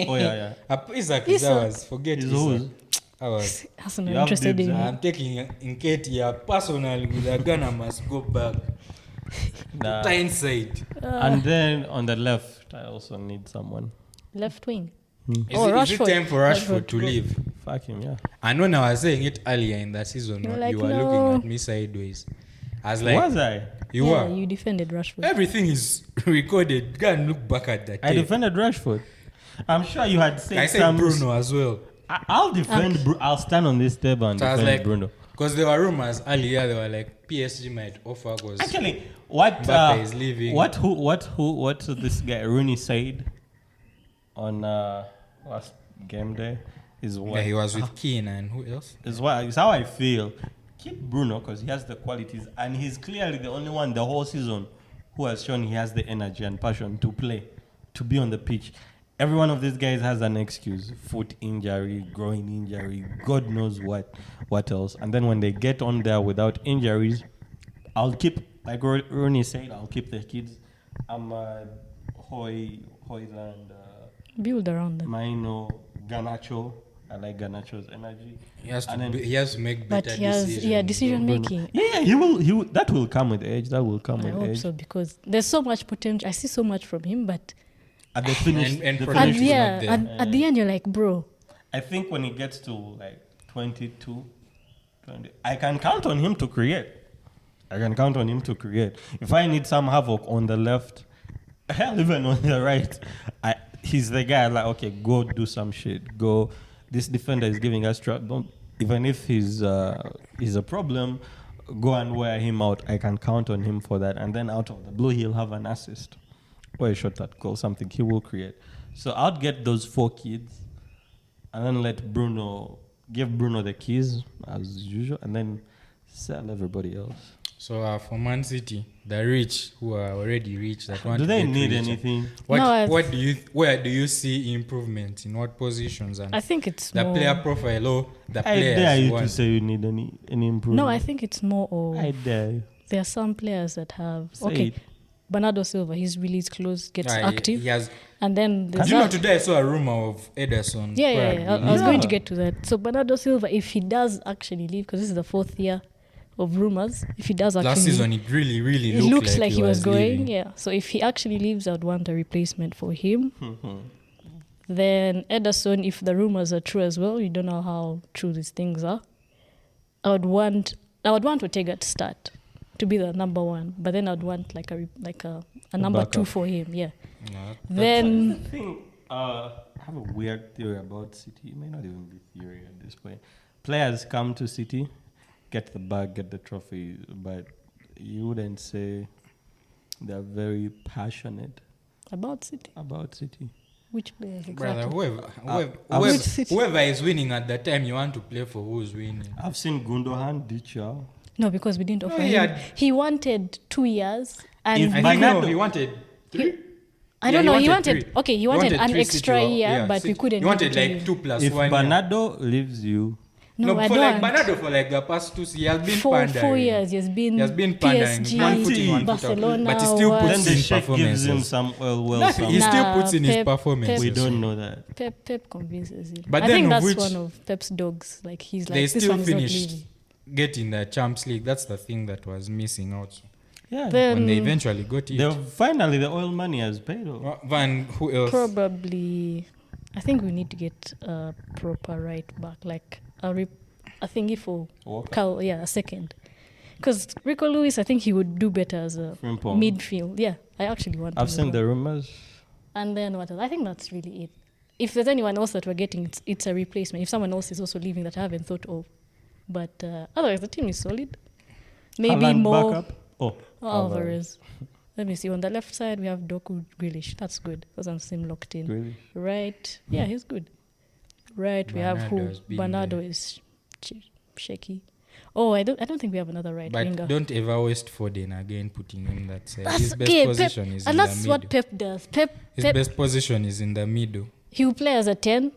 Oh yeah.
Isaac is
Isak.
ours. Forget
He's
Isaac.
whose?
Arsenal
You have
interested
dibs,
in
huh?
him.
I'm taking Nketiah personally with a gun. I must go back
Nah.
to Tyneside.
And then on the left, I also need someone.
Left wing.
Is,
Oh,
is it
Rashford.
time for Rashford
Rashford
to
go.
leave?
Fuck him, yeah.
And when I was saying it earlier in the season,
You were
you
like,
were
no.
looking at me sideways. I was like,
Was I?
you
Yeah,
were.
you defended Rashford.
Everything is recorded. Go and look back at that.
I defended Rashford. I'm sure you had said
I said
some...
Bruno as well.
I'll defend I'll stand on this table and
So I was
defend
like,
Bruno.
because there were rumors earlier, they were like PSG might offer because
Actually, what
Mbappe is leaving.
what this guy Rooney said on last game day is what
he was with Keane and who else?
is how I feel. Keep Bruno because he has the qualities and he's clearly the only one the whole season who has shown he has the energy and passion to play, to be on the pitch. Every one of these guys has an excuse: foot injury, groin injury, God knows what else. And then when they get on there without injuries, I'll keep, like Rooney said, I'll keep the kids. I'm Hoyland,
Build around them.
Maino, Garnacho. I like Garnacho's energy.
He has to.
And then-
He has to make better
But he has,
decisions.
decision making.
Yeah, he will. That will come with age. That will come
I
with
hope
age.
so because there's so much potential. I see so much from him, but
At the finish,
And
the
production.
and
finish-
is
yeah,
not there.
at the end you're like, bro,
I think when he gets to like 22, 20, I can count on him to create. If I need some havoc on the left, hell, even on the right, he's the guy like, okay, go do some shit. Go, this defender is giving us trouble. Don't, even if he's a problem, go and wear him out. I can count on him for that. And then out of the blue, he'll have an assist or a shot at goal, something he will create. So I'll get those 4 kids and then give Bruno the keys as usual, and then sell everybody else.
So for Man City, the rich who are already rich that want
Do
to
they
get
need
richer,
anything?
No,
where do you see improvement in what positions and
I think it's
the
more.
player profile or the
I dare
players
you
you
to
want?
say you need any improvement.
No, I think it's more
I
of
dare you.
there are some players that have
Say it.
Bernardo Silva, he's released close, gets
Ah,
active,
He has,
and then there's
you know,
that-
today I saw a rumor of Ederson.
Yeah. I was
Yeah.
going to get to that. So Bernardo Silva, if he does actually leave, because this is the 4th year of rumors, if he does actually
Last season, it really, really
it looks
looked
like he was going.
leaving.
Yeah. So if he actually leaves, I'd want a replacement for him.
Mm-hmm.
Then Ederson, if the rumors are true as well, you don't know how true these things are. I would want Ortega to start, to be the number 1, but then I'd want like a number
backup.
2 for him. Yeah.
No,
Then
I think I have a weird theory about City. It may not even be theory at this point. Players come to City, get the bag, get the trophy, but you wouldn't say they're very passionate
about City,
about City.
which players
brother,
exactly?
whoever,
City?
whoever is winning at that time, you want to play for who's winning.
I've seen Gundogan ditch out.
No, because we didn't offer
No,
him.
yeah.
He wanted 2 years, and
If
I think
Bernardo-
no, he wanted 3.
I don't know. He
three.
wanted okay. He wanted an
3
extra
City,
year, but we
City.
couldn't.
He wanted
give it to
like
him.
2 plus
If
1 year.
Bernardo leaves you,
No, I
for
don't.
like Bernardo for like the past 2 years, he has been
For
pandering.
4 years, he has been
pandering.
PSG,
One foot in, one foot out.
Barcelona,
But he still
what?
puts
then the
in
Sheikh gives him
performances.
some
Nothing. He
some.
still
Nah,
puts in his
Pep-
performances.
We don't know that.
Pep convinces him.
But
I
then
think
of
that's
which
one of Pep's dogs. Like he's like
They
this
still
one is not
finished
leaving.
getting the Champions League. That's the thing that was missing out.
Yeah.
Then
When they eventually got it.
Finally, the oil money has paid off.
Van, who else?
probably, I think we need to get a proper right back, like a thingy for
Walker.
Cal. Yeah, a second. Because Rico Lewis, I think he would do better as a
Frimpong.
midfield. Yeah, I actually want. him
I've
as
seen
well.
the rumors.
And then what else? I think that's really it. If there's anyone else that we're getting, it's a replacement. If someone else is also leaving that I haven't thought of. But otherwise, the team is solid. Maybe
Haaland
more
backup. Oh,
Alvarez. Let me see. On the left side, we have Doku Grealish. That's good. Doesn't seem locked in.
Really?
Right. Yeah, he's good. Right. We have who?
Bernardo's been
Bernardo
there.
is shaky. Oh, I don't think we have another right
But
winger.
don't ever waste Foden again, putting him that side.
That's
His best
okay.
position
Pep,
is
and
in
that's
the
what
middle.
Pep does. Pep
Best position is in the middle.
he will play as a 10,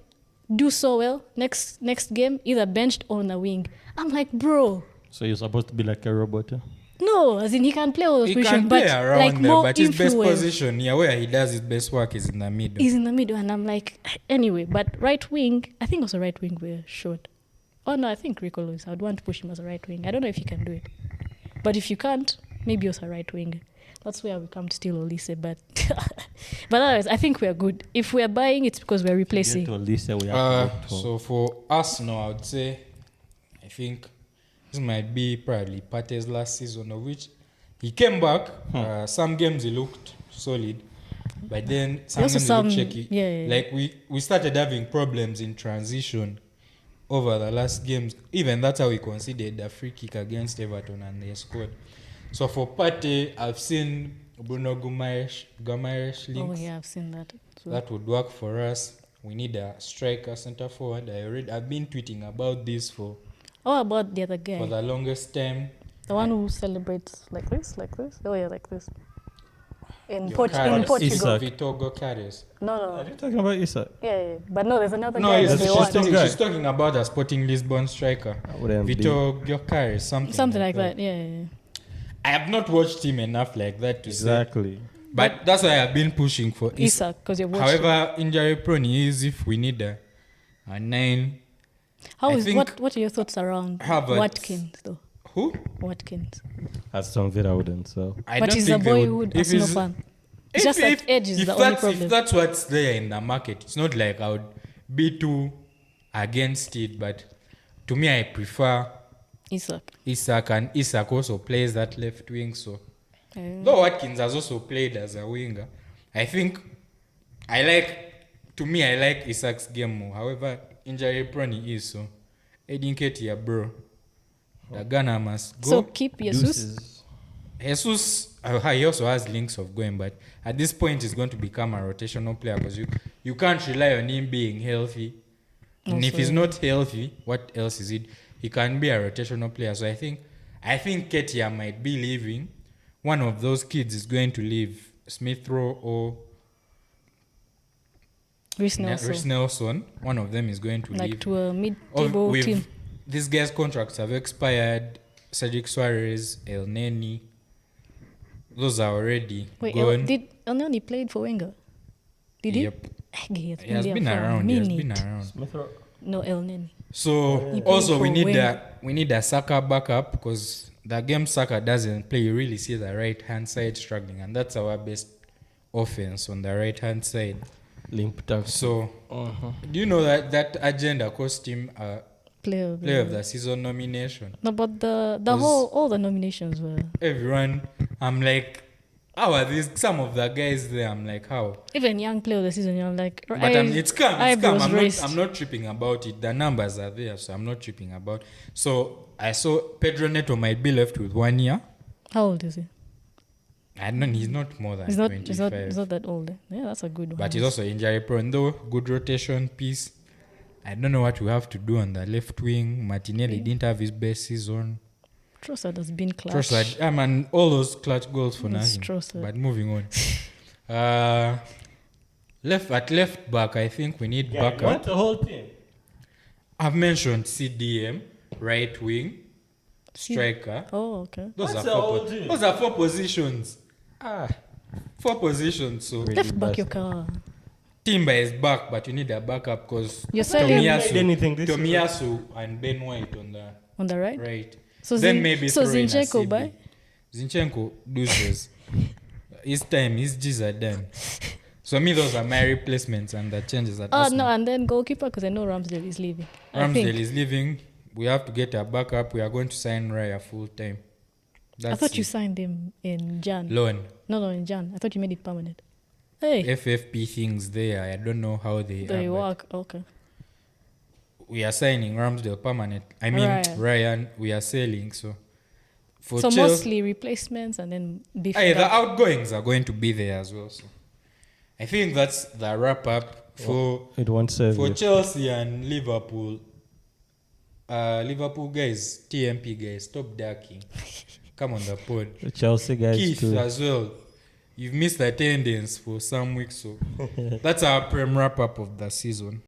do so well. Next game, either benched or on a wing. I'm like, bro,
So you're supposed to be like a robot? Huh?
no, as in he can play all those
He
positions,
can play
but
around
like
there,
more
but his best
influence
position, where he does his best work is in the middle.
is in the middle. And I'm like, anyway, but right wing, I think also right wing we're short. Oh no, I think Rico Lewis. I'd want to push him as a right wing. I don't know if you can do it, but if you can't, maybe as a right wing. That's where we come to steal Olise, but otherwise, I think we are good. If we are buying, it's because we're replacing.
To Olise, we have to look for.
So for us now, I would say, I think this might be probably Pate's last season, of which he came back. Some games he looked solid, but then some
Also
games
some-
he looked shaky.
yeah.
Like we started having problems in transition over the last games. Even that's how we conceded a free kick against Everton and they scored. So for Pate, I've seen Bruno Guimaraes
Oh
links.
yeah, I've seen that. So
That would work for us. We need a striker, centre forward. I've been tweeting about this for
how about the other guy?
the longest time.
The one who celebrates like this? Oh yeah, like this. In
Your
Portugal.
Carlos,
Isak.
Vitor Gokares.
No.
Are you talking about Isak?
Yeah. But no, there's another
No,
guy
it's,
that they
just
want.
talking- guy.
she's talking about a Sporting Lisbon striker.
I wouldn't be.
Vitor Gokares, something
like that. Yeah.
I have not watched him enough like that to say.
Exactly.
But that's why I've been pushing for Isak.
Isak, because you're watching.
However, injury prone he is if we need a 9. I think
What are your thoughts around
Havertz-
Watkins though?
Who?
Watkins.
Aston Villa wouldn't, so.
I
But
don't
he's a
think they would-
boyhood
if
Arsenal
he's-
fan. It's just that age is the only problem.
If that's what's there in the market, it's not like I would be too against it. But to me, I prefer
Isak.
and Isak also plays that left wing. So
Mm.
though Watkins has also played as a winger, I think I like Isak's game more. However, injury prone he is, so Edin Ketia, bro, the Ghana must go.
So keep Jesus.
Deuces.
Jesus, he also has links of going, but at this point he's going to become a rotational player because you can't rely on him being healthy. And if
Also-
he's not healthy, what else is it? He can be a rotational player. So I think Ketia might be leaving. One of those kids is going to leave, Smith Rowe or
Reece
Reece
Nelson.
Nelson. One of them is going to
Like
leave.
to a mid-table team.
These guys' contracts have expired. Cedric Suarez, El Neni, those are already
Wait,
gone.
did El Neni played for Wenger? Did he?
Yep.
He
He has been around.
Smith Rowe.
No, El Neni.
So
He
also
played for
we need a Saka backup because the game Saka doesn't play. You really see the right hand side struggling, and that's our best offense on the right hand side.
Limp tackle.
So do you know that agenda cost him a
Player
player of the season nomination?
No, but the
Was-
all the nominations were
Everyone, I'm like, how are these? Some of the guys there, I'm like, how?
even young player of the season. You're like,
But it's come.
eyebrows
I'm
raised.
I'm not tripping about it. The numbers are there, so I'm not tripping about. So I saw Pedro Neto might be left with 1 year.
How old is he?
I don't know. He's not more than
He's not.
25.
He's not that old. Yeah, that's a good one.
But he's also injury prone though. Good rotation piece. I don't know what we have to do on the left wing. Martinelli didn't have his best season.
Trossard has been clutch.
Trossard, man, all those clutch goals for
Yes,
nothing.
Trossard.
But moving on. Left back, I think we need
Yeah, you
backup.
want the whole team?
I've mentioned CDM, right wing, striker.
Oh, okay.
Those
What's
are
the whole team?
those are 4 positions. 4 positions. So
Really
Left back
bastard.
your car.
Timber is back, but you need a backup because
You're selling
Made anything this season.
Tomiyasu and Ben White on the
on the right.
right.
So
Then
Zin-
maybe
so
throw in a
Zinchenko
CB.
by.
Zinchenko loses. His time, his G's are done. So me, those are my replacements and the changes at
Oh
Arsenal.
no, and then goalkeeper because I know Ramsdale is leaving. I
Ramsdale
think.
is leaving. We have to get a backup. We are going to sign Raya full time.
I thought you signed him in Jan.
loan.
No, in Jan. I thought you made it permanent. Hey,
FFP things there. I don't know how they
they
are, but
work. Okay.
we are signing Ramsdale permanent. I mean Ryan. We are selling. So for
So
Chelsea,
mostly replacements and then beef.
hey, the outgoings are going to be there as well. So I think that's the wrap up for
It won't serve
for
you.
Chelsea and Liverpool. Liverpool guys, TMP guys, stop ducking. Come on the pod.
The Chelsea guys
Keith
too.
as well. You've missed attendance for some weeks, so that's our prem wrap up of the season.